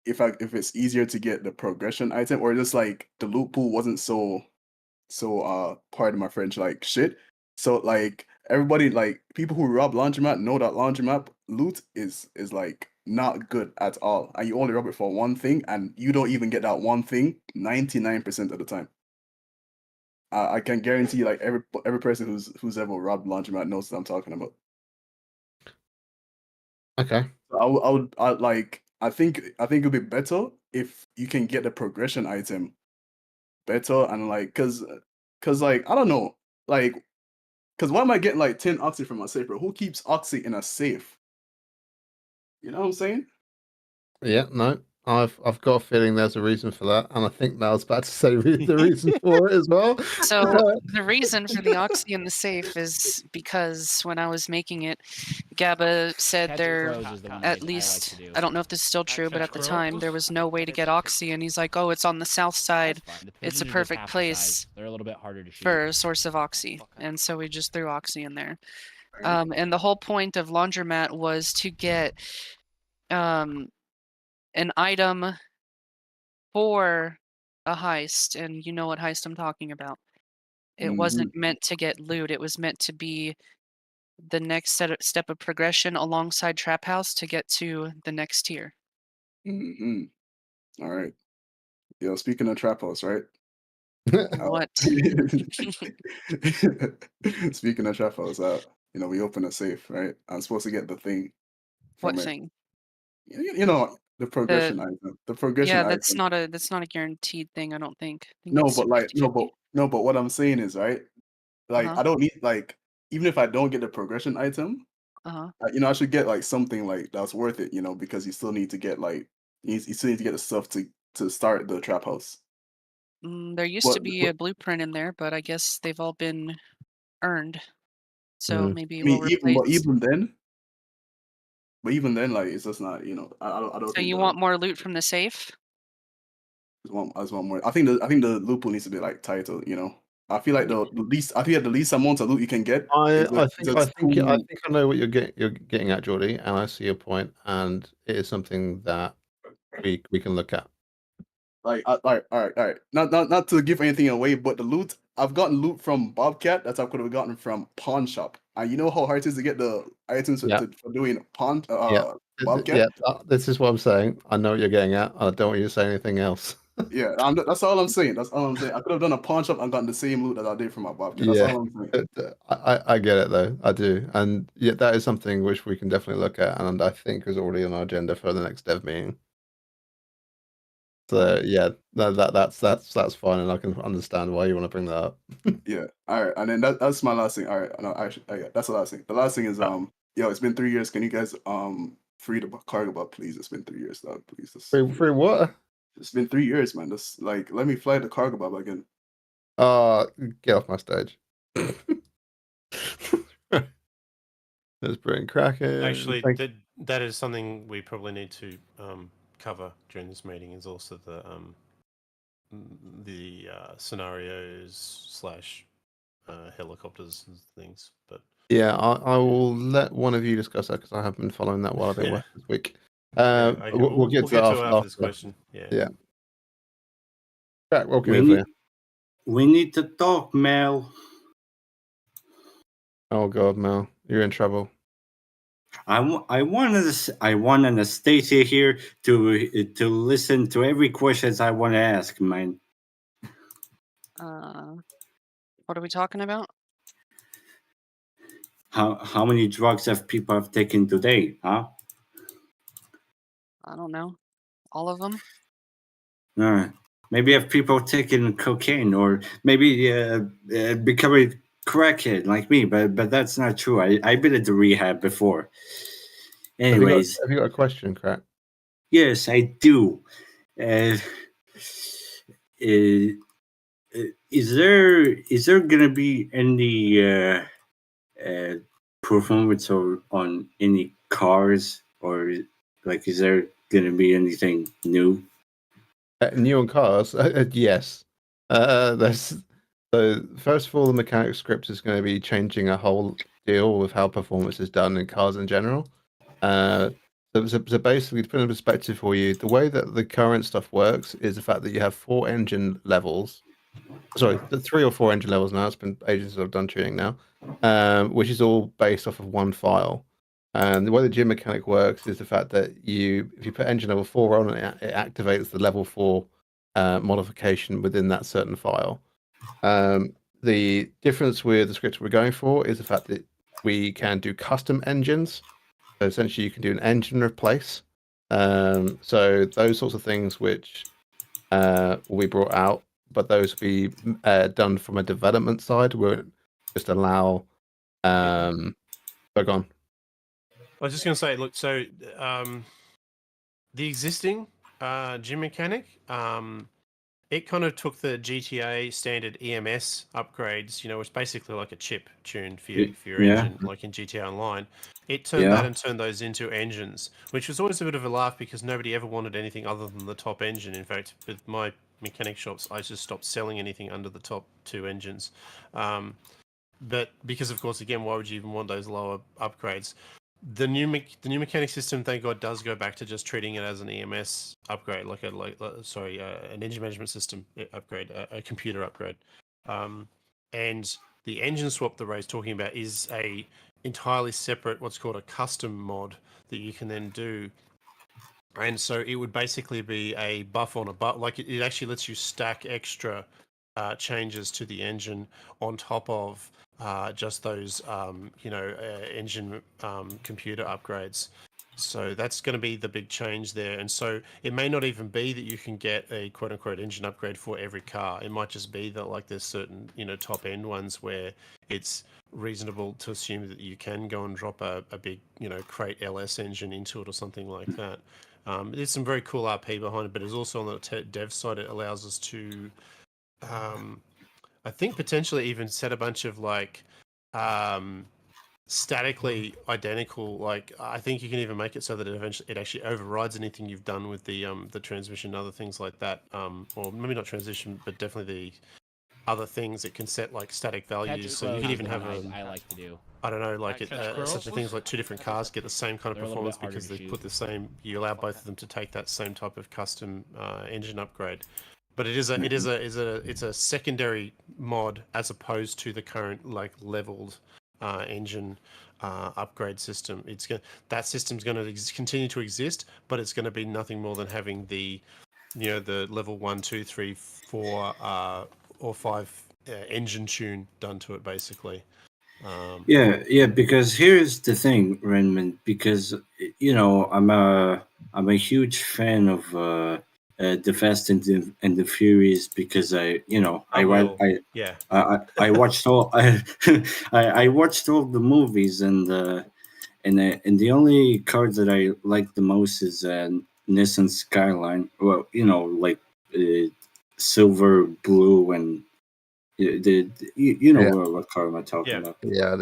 if it's easier to get the progression item, or just like the loot pool wasn't so pardon my French, like shit. So like everybody, like people who rob laundromat know that laundromat loot is like not good at all, and you only rob it for one thing, and you don't even get that one thing 99% of the time. I can guarantee, like every person who's ever robbed laundromat knows what I'm talking about. Okay. I think it'd be better if you can get the progression item better, and like cause like I don't know, like cause why am I getting like 10 oxy from my safe, bro? Who keeps oxy in a safe? You know what I'm saying? Yeah, no. I've got a feeling there's a reason for that, and I think Mal's about to say the reason for it as well. So the reason for the oxy in the safe is because when I was making it, Gabba said there at least, I don't know if this is still true, but at the time there was no way to get oxy, and he's like, oh, it's on the south side. It's a perfect place They're a little bit harder to shoot. for a source of oxy, and so we just threw oxy in there. And the whole point of laundromat was to get an item for a heist, and you know what heist I'm talking about. It wasn't meant to get loot. It was meant to be the next step of progression alongside Trap House to get to the next tier. Mm-hmm. All right. Yo, speaking of Trap House, right? What? Speaking of Trap House, we open a safe, right? I'm supposed to get the thing. What From it. thing? The progression item. The progression Yeah, item. that's not a guaranteed thing, I don't think. I think No, it's but super like 50-50. but what I'm saying is, right? Like Uh-huh. I don't need, like, even if I don't get the progression item, Uh-huh. I should get like something like that's worth it, because you still need to get like you still need to get the stuff to start the Trap House. There used to But be a blueprint in there, but I guess they've all been earned. So Mm. maybe I mean, we'll replace. even then, like it's just not, I don't So think you want more loot from the safe? I just want more. I think the loot pool needs to be like tighter, I feel like the least amount of loot you can get I is think I know what you're getting at, Geordie, and I see your point, and it is something that we can look at. like all right. Not to give anything away, but the loot, I've gotten loot from Bobcat that I could have gotten from Pawn Shop, and you know how hard it is to get the items Yeah. for doing pawn Yeah. Bobcat. Yeah, this is what I'm saying. I know what you're getting at. I don't want you to say anything else. Yeah, that's all I'm saying. That's all I'm saying. I could have done a pawn shop and gotten the same loot that I did from my Bobcat. That's Yeah. all I'm saying. I get it though. I do, and yeah, that is something which we can definitely look at, and I think is already on our agenda for the next dev meeting. So yeah, that's fine, and I can understand why you want to bring that up. Yeah. All right, and then that's my last thing. All right, no, actually, yeah, that's the last thing. The last thing is it's been 3 years. Can you guys free the cargo bot, please? It's been 3 years, dog. Please. Free what? It's been 3 years, man. Just like let me fly the cargo bot again. Get off my stage. There's Britain Kraken. Actually, that is something we probably need to cover during this meeting. Is also the scenarios / helicopters and things. But yeah, I will let one of you discuss that because I have been following that while I've been working this week. okay, We'll get to that after this question. Yeah. Yeah. Crack, welcome in for you. We need to talk, Mel. Oh God, Mel, you're in trouble. I want Anastasia here to listen to every questions I want to ask, man. What are we talking about? How many drugs have people taken today, huh? I don't know. All of them? Maybe have people taken cocaine, or maybe becoming crackhead like me, but that's not true. I've been at the rehab before. Anyways, have you got a question, Crack? Yes, I do. Is there gonna be any performance on any cars, or like is there gonna be anything new? New on cars, yes. There's so first of all, the mechanic script is going to be changing a whole deal with how performance is done in cars in general. So basically, to put in perspective for you, the way that the current stuff works is the fact that you have 4 engine levels. Sorry, the 3 or 4 engine levels now. It's been ages since I've done tuning now, which is all based off of one file. And the way the gym mechanic works is the fact that if you put engine level 4 on, it activates the level 4 modification within that certain file. The difference with the script we're going for is the fact that we can do custom engines. So essentially, you can do an engine replace. So those sorts of things which will be brought out, but those will be done from a development side. We'll just allow. Go on. I was just going to say, look, so the existing gym mechanic, it kind of took the GTA standard EMS upgrades, it's basically like a chip tuned for your engine, like in GTA Online. It turned that and turned those into engines, which was always a bit of a laugh because nobody ever wanted anything other than the top engine. In fact, with my mechanic shops, I just stopped selling anything under the top 2 engines. But because, of course, again, why would you even want those lower upgrades? The new mechanic system, thank God, does go back to just treating it as an EMS upgrade, an engine management system upgrade, a computer upgrade. And the engine swap that Ray's talking about is a entirely separate, what's called a custom mod that you can then do. And so it would basically be a buff on a buff. Like it actually lets you stack extra changes to the engine on top of just those, engine computer upgrades. So that's going to be the big change there. And so it may not even be that you can get a quote unquote engine upgrade for every car. It might just be that like there's certain, top end ones where it's reasonable to assume that you can go and drop a big, crate LS engine into it or something like that. There's some very cool RP behind it, but it's also on the dev side. It allows us to, I think potentially even set a bunch of like statically identical. Like I think you can even make it so that it actually overrides anything you've done with the transmission and other things like that. Or maybe not transition, but definitely the other things it can set like static values. So you can even have I like to do. I don't know, like such a things like 2 different cars get the same kind of performance because they put the same. You allow both of them to take that same type of custom engine upgrade. But it's a secondary mod as opposed to the current like leveled engine upgrade system. That system's going to continue to exist, but it's going to be nothing more than having the level 1, 2, 3, 4 or 5 engine tune done to it basically. Because here's the thing, Renman, because I'm a huge fan of the Fast and the Furious because I watched all I watched all the movies and the only car that I like the most is Nissan Skyline. Well, silver, blue, and what car am I talking about? Yeah.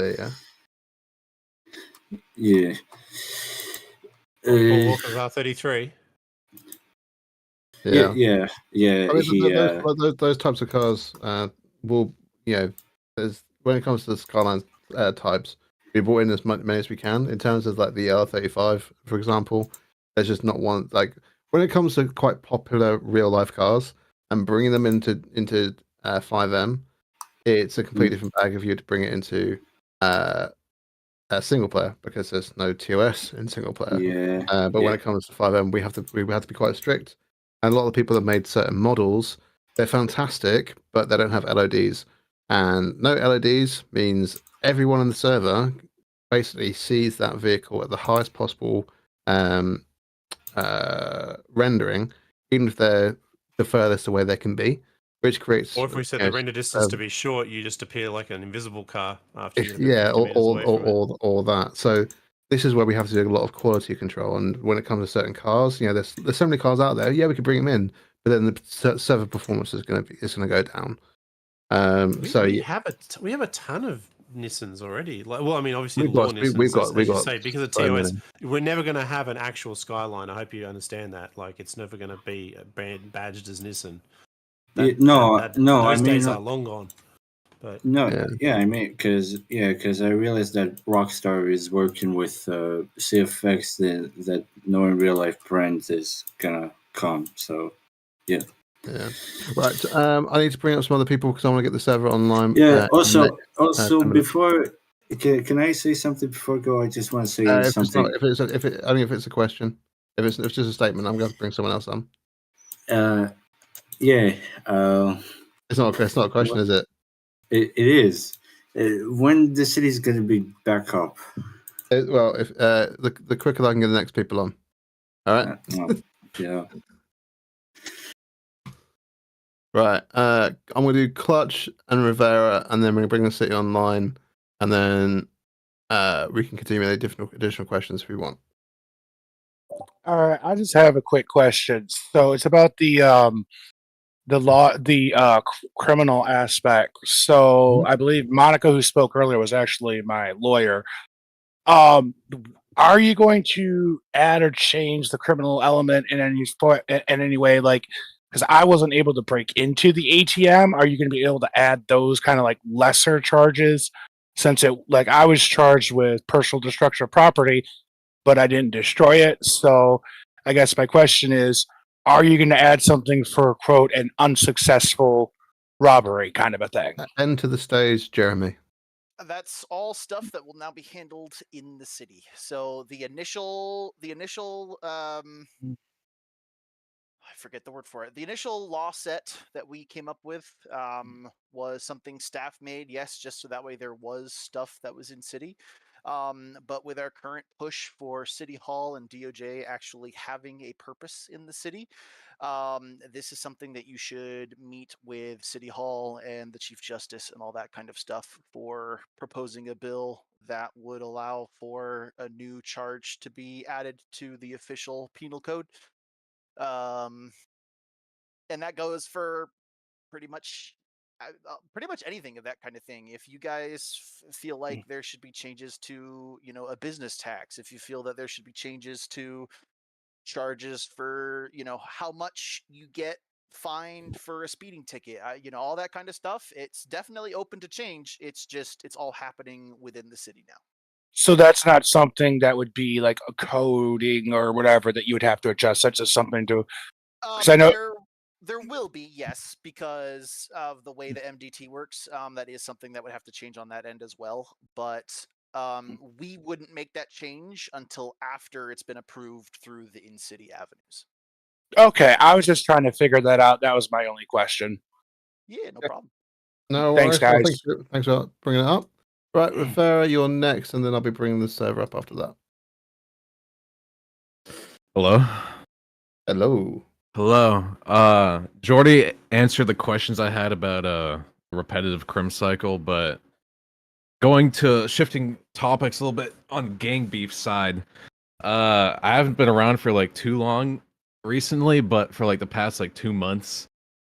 Walker's R33. Yeah. Those types of cars will, when it comes to the Skyline types, we brought in as many as we can. In terms of like the L35, for example, there's just not one. Like when it comes to quite popular real life cars and bringing them into 5M, it's a completely different bag if you were to bring it into a single player because there's no TOS in single player. But when it comes to 5M, we have to be quite strict. And a lot of the people that made certain models, they're fantastic, but they don't have LODs. And no LODs means everyone on the server basically sees that vehicle at the highest possible rendering, even if they're the furthest away they can be, which creates. Or if we set the render distance to be short, you just appear like an invisible car after you. Or that. So this is where we have to do a lot of quality control. And when it comes to certain cars, there's so many cars out there. Yeah, we could bring them in, but then the server performance is going to go down. We have a ton of Nissans already. Like, well, I mean, obviously We've law got- Nissans, we've got- as we've you got say, because of so TOS, many. we're never going to have an actual Skyline. I hope you understand that. Like, it's never going to be badged as Nissan. No, I those mean, days are long gone. But no, Yeah. yeah, I mean, because I realized that Rockstar is working with CFX that no in real life brand is gonna come. So, yeah. Yeah. Right. I need to bring up some other people because I want to get the server online. Yeah. in Also, the next 10 minutes. before, can I say something before I go? I just want to say if something. it's not, if it's a question, if it's just a statement, I'm going to bring someone else on. Yeah. It's not a question, is it? It is. When the city's gonna be back up? Well, if the quicker I can get the next people on. All right. Yeah. Right. I'm going to do Clutch and Rivera, and then we're going to bring the city online, and then we can continue with additional questions if we want. All right, I just have a quick question. So it's about the law, the criminal aspect. So I believe Monica, who spoke earlier, was actually my lawyer. Are you going to add or change the criminal element in any way? Like, because I wasn't able to break into the ATM, are you going to be able to add those kind of like lesser charges? Since it, like, I was charged with personal destruction of property, but I didn't destroy it. So I guess my question is, are you going to add something for, quote, an unsuccessful robbery kind of a thing? End to the stage, Jeremy. That's all stuff that will now be handled in the city. So the initial I forget the word for it. The initial law set that we came up with was something staff made, yes, just so that way there was stuff that was in city. But with our current push for City Hall and DOJ actually having a purpose in the city, this is something that you should meet with City Hall and the Chief Justice and all that kind of stuff for proposing a bill that would allow for a new charge to be added to the official penal code. And that goes for pretty much anything of that kind of thing. If you guys feel like there should be changes to, a business tax, if you feel that there should be changes to charges for, how much you get fined for a speeding ticket, all that kind of stuff, it's definitely open to change. It's all happening within the city now. So that's not something that would be like a coding or whatever that you would have to adjust. That's just something to, because I know there will be, yes, because of the way the MDT works. That is something that would have to change on that end as well. But we wouldn't make that change until after it's been approved through the in-city avenues. Okay, I was just trying to figure that out. That was my only question. Yeah, no problem. No Thanks, worries. guys. Thanks for bringing it up. Right, Rivera, you're next, and then I'll be bringing the server up after that. Hello. Jordy answered the questions I had about repetitive crim cycle, but shifting topics a little bit on gang beef side. I haven't been around for like too long recently, but for like the past like 2 months,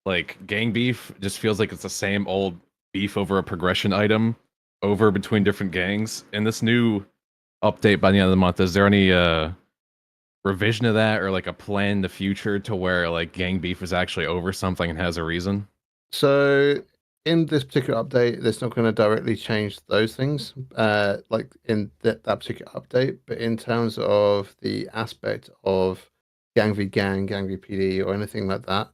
like gang beef just feels like it's the same old beef over a progression item over between different gangs. In this new update by the end of the month, is there any revision of that or like a plan in the future to where like gang beef is actually over something and has a reason? So in this particular update, it's not going to directly change those things, like in that particular update. But in terms of the aspect of gang v gang, gang v PD, or anything like that,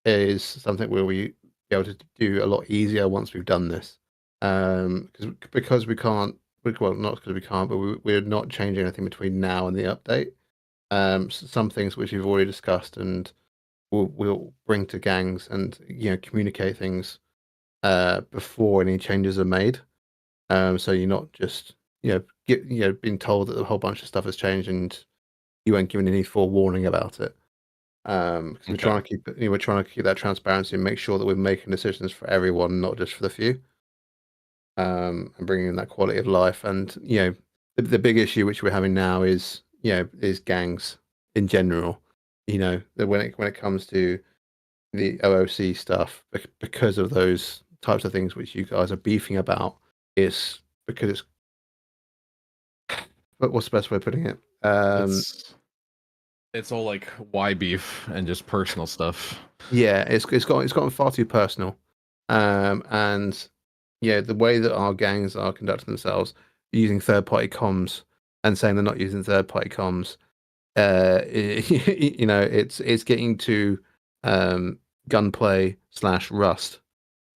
is something where we be able to do a lot easier once we've done this. Because we can't. Well, not because we can't, but we're not changing anything between now and the update. Some things which we've already discussed, and we'll bring to gangs and communicate things before any changes are made. So you're not just being told that a whole bunch of stuff has changed and you weren't given any forewarning about it. Because we're trying to keep we're trying to keep that transparency and make sure that we're making decisions for everyone, not just for the few. And bringing in that quality of life. And the big issue which we're having now is gangs in general. That when it comes to the OOC stuff, because of those types of things which you guys are beefing about, it's because it's. But what's the best way of putting it? It's all like Y beef and just personal stuff. Yeah, it's gotten far too personal, and yeah, the way that our gangs are conducting themselves, using third-party comms and saying they're not using third-party comms, you know, it's getting to gunplay / Rust,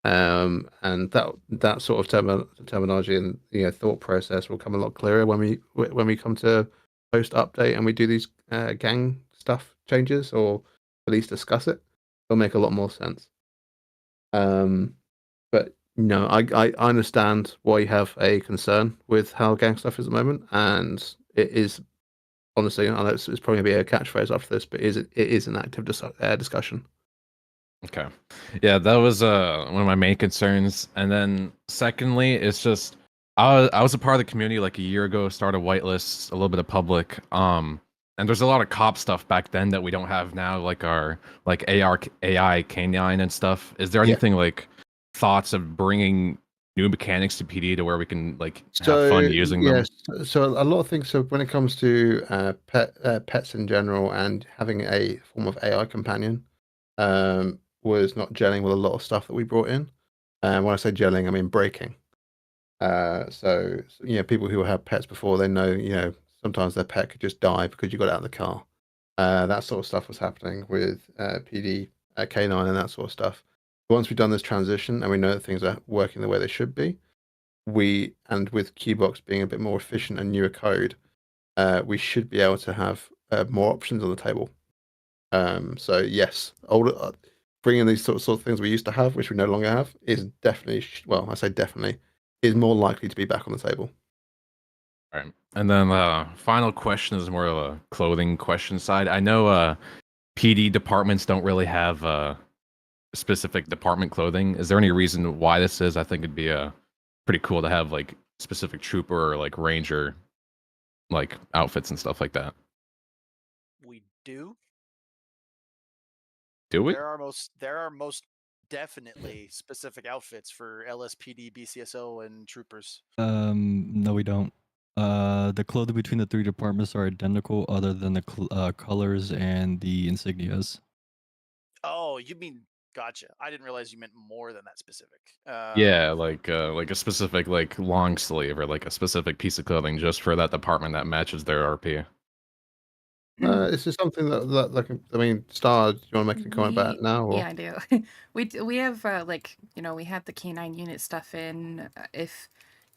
and that sort of terminology and thought process will come a lot clearer when we come to post update and we do these gang stuff changes, or at least discuss it. It'll make a lot more sense. But no, I understand why you have a concern with how gang stuff is at the moment, and it is honestly, I know it's probably gonna be a catchphrase after this, but it is an active discussion. Okay. Yeah, that was one of my main concerns. And then secondly, it's just I was a part of the community like a year ago, started whitelists, a little bit of public. And there's a lot of cop stuff back then that we don't have now, like our AI canine and stuff. Is there Yeah. anything like thoughts of bringing new mechanics to PD to where we can like have fun using them? Yes, so a lot of things. So when it comes to pets in general and having a form of AI companion, was not gelling with a lot of stuff that we brought in. When I say gelling, I mean breaking. So people who have pets before, they know, sometimes their pet could just die because you got out of the car. That sort of stuff was happening with PD K9 and that sort of stuff. Once we've done this transition and we know that things are working the way they should be, and with Qbox being a bit more efficient and newer code, we should be able to have more options on the table. So yes, bringing these sort of things we used to have, which we no longer have, is definitely, well, I say definitely, is more likely to be back on the table. All right. And then final question is more of a clothing question side. I know PD departments don't really have specific department clothing. Is there any reason why this is? I think it'd be pretty cool to have like specific trooper or like ranger like outfits and stuff like that. We do. Do we? There are most definitely specific outfits for LSPD, BCSO, and troopers. No, we don't. The clothing between the 3 departments are identical, other than the colors and the insignias. Oh, you mean gotcha. I didn't realize you meant more than that specific. Yeah, like a specific like long sleeve or like a specific piece of clothing just for that department that matches their RP. Is this something that like, I mean, Star, do you want to make a comment about it now? Or? Yeah, I do. we have we have the K9 unit stuff in.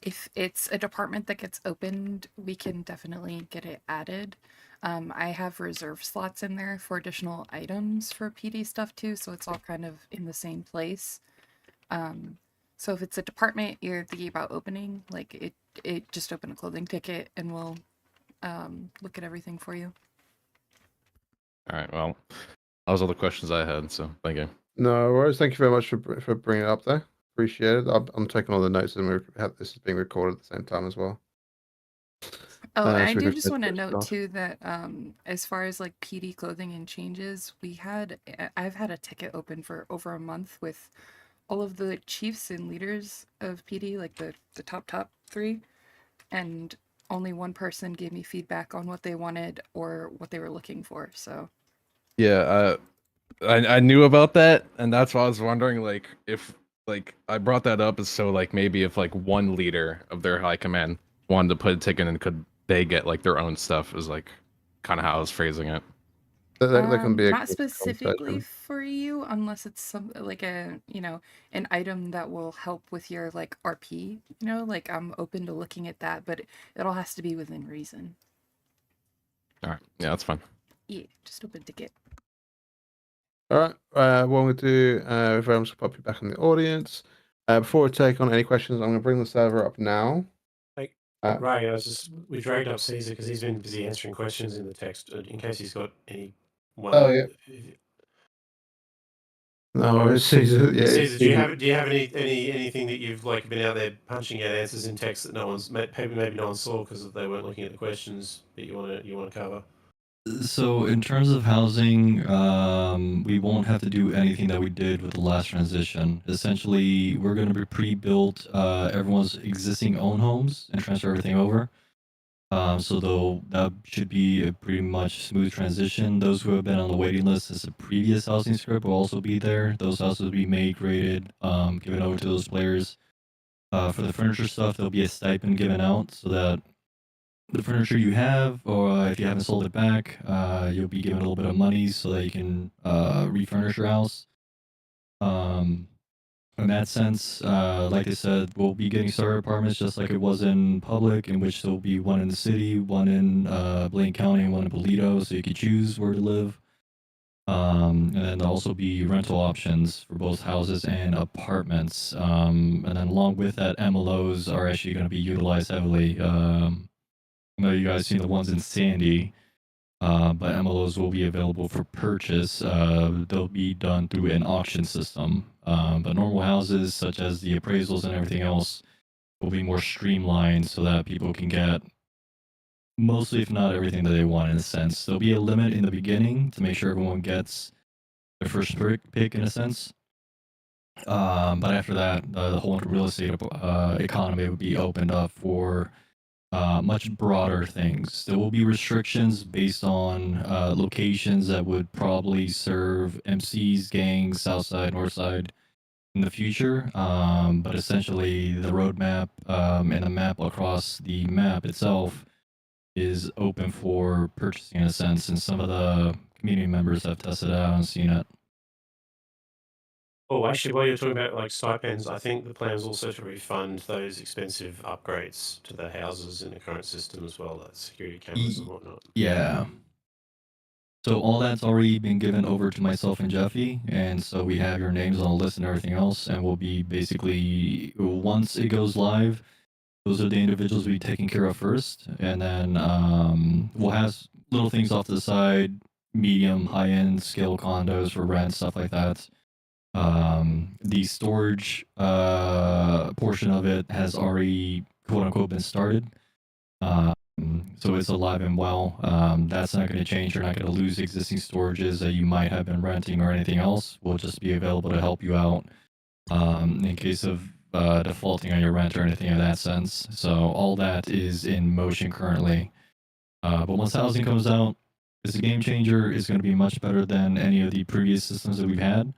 If it's a department that gets opened, we can definitely get it added. I have reserve slots in there for additional items for PD stuff too, so it's all kind of in the same place. So if it's a department you're thinking about opening, like it just open a clothing ticket and we'll look at everything for you. All right. Well, those are the questions I had. So thank you. No worries. Thank you very much for bringing it up there. Appreciate it. I'm taking all the notes, and this is being recorded at the same time as well. Oh, So I we do can just want to finish note off. too that as far as like PD clothing and changes, I've had a ticket open for over a month with all of the chiefs and leaders of PD, like the top 3, and only one person gave me feedback on what they wanted or what they were looking for. So Yeah, I knew about that, and that's why I was wondering, like, if like I brought that up as so like maybe if like one leader of their high command wanted to put a ticket in, could they get like their own stuff? Is like kind of how I was phrasing it. There can be a not good specifically conversation. for you, unless it's some like an item that will help with your like RP. Like I'm open to looking at that, but it all has to be within reason. All right. Yeah, that's fine. Yeah, just open ticket. All right. What I'm going to do, if I'm just pop you back in the audience. Before we take on any questions, I'm going to bring the server up now. Ray, we dragged up Caesar because he's been busy answering questions in the text. In case he's got any. Oh yeah. No, Caesar. Yeah, Caesar, do you have anything that you've like been out there punching out answers in text that maybe no one saw because they weren't looking at the questions that you want to cover? So in terms of housing, we won't have to do anything that we did with the last transition. Essentially, we're going to be pre-built everyone's existing own homes and transfer everything over. So though that should be a pretty much smooth transition. Those who have been on the waiting list since the previous housing script will also be there. Those houses will be made, graded, given over to those players. For the furniture stuff, there'll be a stipend given out so that the furniture you have, or if you haven't sold it back, you'll be given a little bit of money so that you can refurnish your house. In that sense, like I said, we'll be getting starter apartments just like it was in public, in which there'll be one in the city, one in Blaine County, and one in Polito, so you can choose where to live. And then there'll also be rental options for both houses and apartments. And then along with that, MLOs are actually going to be utilized heavily. I know you guys seen the ones in Sandy, but MLOs will be available for purchase. They'll be done through an auction system. But normal houses, such as the appraisals and everything else, will be more streamlined so that people can get mostly, if not everything that they want in a sense. There'll be a limit in the beginning to make sure everyone gets their first pick in a sense. But after that, the whole real estate economy will be opened up for much broader things. There will be restrictions based on locations that would probably serve MCs, gangs, Southside, Northside in the future. But essentially, the roadmap and the map across the map itself is open for purchasing in a sense, and some of the community members have tested it out and seen it. Oh, actually, while you're talking about like stipends, I think the plan is also to refund those expensive upgrades to the houses in the current system as well, like security cameras and whatnot. Yeah. So all that's already been given over to myself and Jeffy, and so we have your names on the list and everything else, and we'll be basically, once it goes live, those are the individuals we'll be taking care of first, and then we'll have little things off to the side, medium, high-end scale condos for rent, stuff like that. The storage portion of it has already quote-unquote been started. So it's alive and well. That's not going to change. You're not going to lose existing storages that you might have been renting or anything else. We'll just be available to help you out in case of defaulting on your rent or anything in that sense. So all that is in motion currently. But once housing comes out, it's a game changer. It's going to be much better than any of the previous systems that we've had.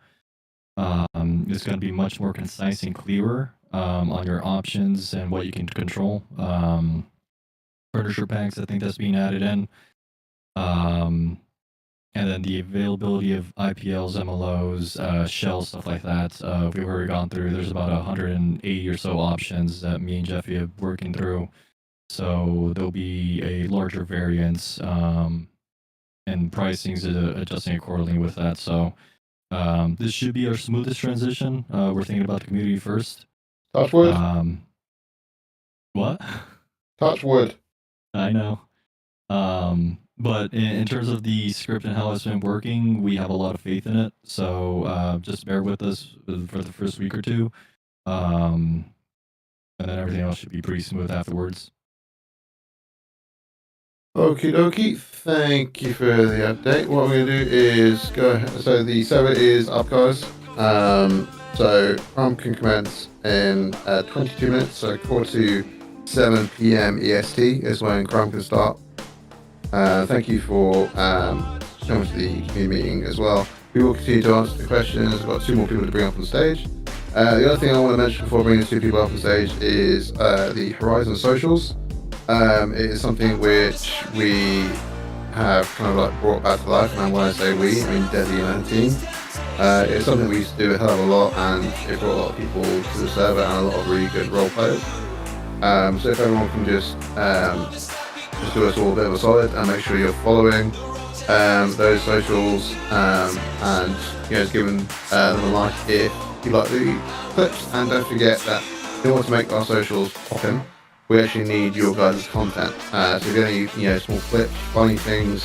It's going to be much more concise and clearer on your options and what you can control. Furniture packs, I think that's being added in. And then the availability of IPLs, MLOs, shells, stuff like that. We've already gone through. There's about 180 or so options that me and Jeffy are working through. So there'll be a larger variance, and pricing's adjusting accordingly with that. So this should be our smoothest transition. We're thinking about the community first. Touch wood. What? Touch wood. I know. But in terms of the script and how it's been working, we have a lot of faith in it. So just bear with us for the first week or two. And then everything else should be pretty smooth afterwards. Okie dokie, thank you for the update. What we're going to do is go ahead. So the server is up, guys. So Chrome can commence in 22 minutes, so 4 to 7 p.m. EST is when Chrome can start. Thank you for coming to the community meeting as well. We will continue to answer the questions. We've got 2 more people to bring up on stage. The other thing I want to mention before bringing 2 people up on stage is the Horizon socials. It is something which we have kind of like brought back to life, and when I say we, I mean Desi and her team. It's something we used to do a hell of a lot, and it brought a lot of people to the server and a lot of really good role players. So if everyone can just do us all a bit of a solid and make sure you're following those socials, and just giving them a like if you like the clips, and don't forget that in order to make our socials poppin', we actually need your guys' content. So if you get any small clips, funny things,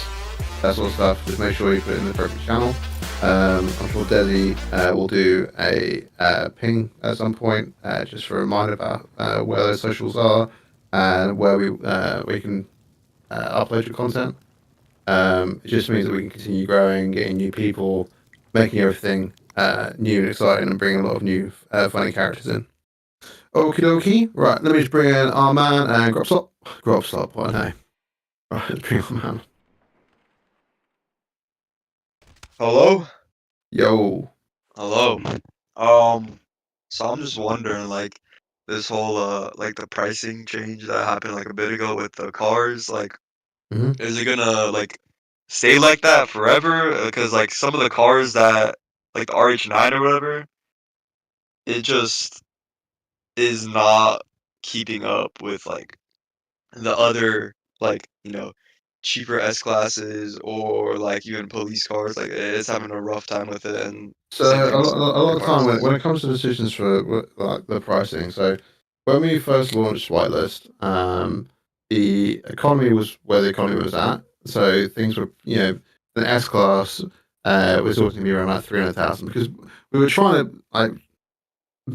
that sort of stuff, just make sure you put it in the appropriate channel. I'm sure Desi will do a ping at some point, just for a reminder about where those socials are and where we can upload your content. It just means that we can continue growing, getting new people, making everything new and exciting, and bringing a lot of new funny characters in. Okie dokie. Right, let me just bring in our man and Gropslop. Gropslop, what a name. Right, let's bring our man. Hello? Yo. Hello. So I'm just wondering, like, this whole like the pricing change that happened like a bit ago with the cars, like, Mhm. is it gonna like stay like that forever? Because like some of the cars that like the RH9 or whatever, it just is not keeping up with like the other like, cheaper S classes or like even police cars. Like it's having a rough time with it, and So same thing with a lot the of time cars. when it comes to decisions for like the pricing. So when we first launched Whitelist, the economy was where the economy was at. So things were, the S class was always going to be around like 300,000 because we were trying to like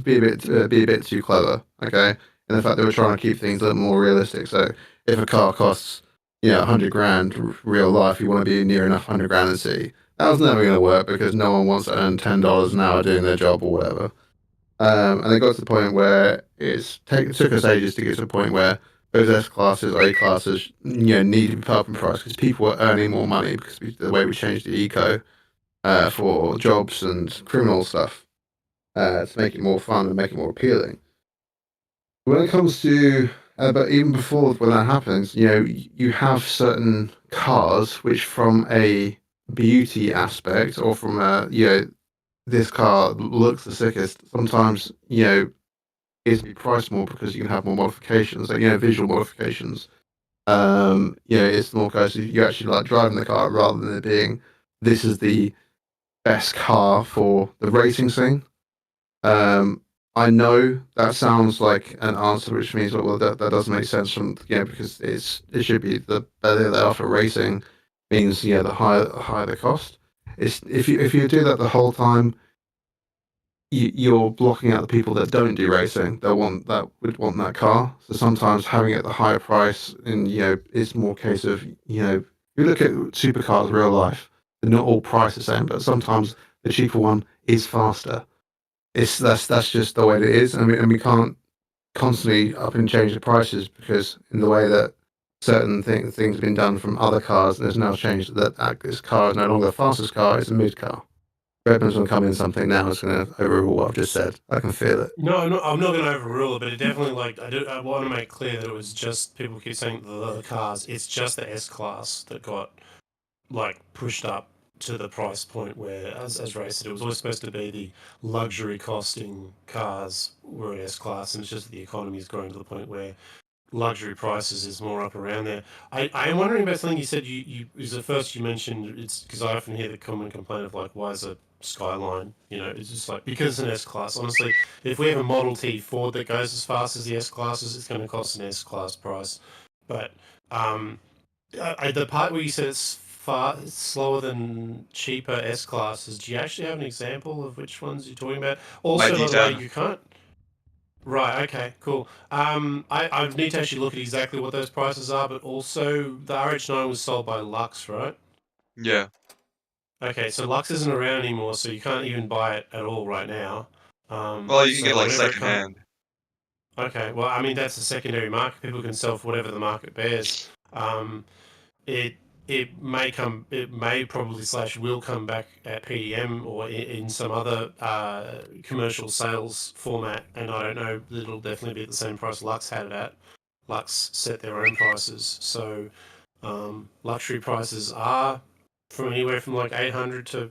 be a bit too clever, okay? And the fact that we're trying to keep things a little more realistic. So if a car costs, 100 grand real life, you want to be near enough 100 grand in the city. That was never going to work because no one wants to earn $10 an hour doing their job or whatever. And it got to the point where it took us ages to get to the point where those S classes or A classes, need to be up in price because people were earning more money because the way we changed the eco for jobs and criminal stuff to make it more fun and make it more appealing. When it comes to, but even before when that happens, you have certain cars which, from a beauty aspect or from a, this car looks the sickest. Sometimes, is be priced more because you can have more modifications, like, visual modifications. It's more close. You actually like driving the car rather than it being this is the best car for the racing scene. I know that sounds like an answer, which means well that doesn't make sense from because it should be the better they are for racing means the higher the cost. It's if you do that the whole time, you're blocking out the people that don't do racing that would want that car. So sometimes having it at the higher price and it's more case of you look at supercars real life, they're not all priced the same, but sometimes the cheaper one is faster. That's just the way it is. And we can't constantly up and change the prices because in the way that certain things have been done from other cars, there's now changed that this car is no longer the fastest car; it's a mid car. Redmond's going to come in something now. It's going to overrule what I've just said. I can feel it. No, I'm not going to overrule it, but it definitely I want to make clear that it was just people keep saying the other cars. It's just the S class that got pushed up to the price point where, as Ray said, it was always supposed to be the luxury costing cars were an S class, and it's just that the economy is growing to the point where luxury prices is more up around there. I am wondering about something you said. You was the first you mentioned. It's because I often hear the common complaint of why is a Skyline? It's just because it's an S class. Honestly, if we have a Model T Ford that goes as fast as the S classes, it's going to cost an S class price. But the part where you said it's far slower than cheaper S classes, do you actually have an example of which ones you're talking about? Also, by the way, you can't. Right. Okay. Cool. I need to actually look at exactly what those prices are, but also the RH9 was sold by Lux, right? Yeah. Okay, so Lux isn't around anymore, so you can't even buy it at all right now. Well, you can get like secondhand. Okay, well, I mean that's the secondary market. People can sell for whatever the market bears. It may probably / will come back at PDM or in some other commercial sales format, and I don't know. It'll definitely be at the same price Lux had it at. Lux set their own prices, so luxury prices are from anywhere from 800 to,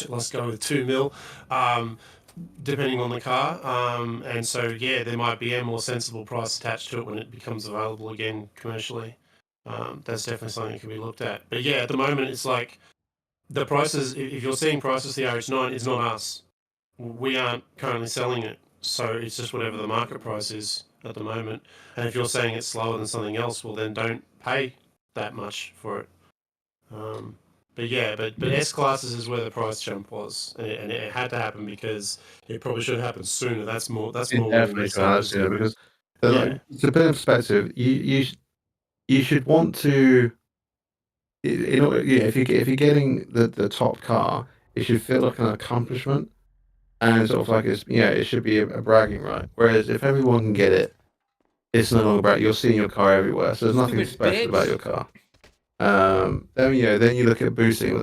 let's go with 2 mil, depending on the car. And so, yeah, there might be a more sensible price attached to it when it becomes available again commercially. That's definitely something that can be looked at. But yeah, at the moment, it's the prices, if you're seeing prices, the RH9 is not us. We aren't currently selling it. So it's just whatever the market price is at the moment. And if you're saying it's slower than something else, well, then don't pay that much for it. But yeah, but S classes is where the price jump was, and it had to happen because it probably should have happened sooner. That's more. That's more. Definitely does, because to put in perspective, you should want to if you're getting the top car, it should feel like an accomplishment, and sort of like it should be a bragging right. Whereas if everyone can get it, it's no longer brag. You're seeing your car everywhere, so there's nothing Stupid special about bitch. your car. Then you look at boosting with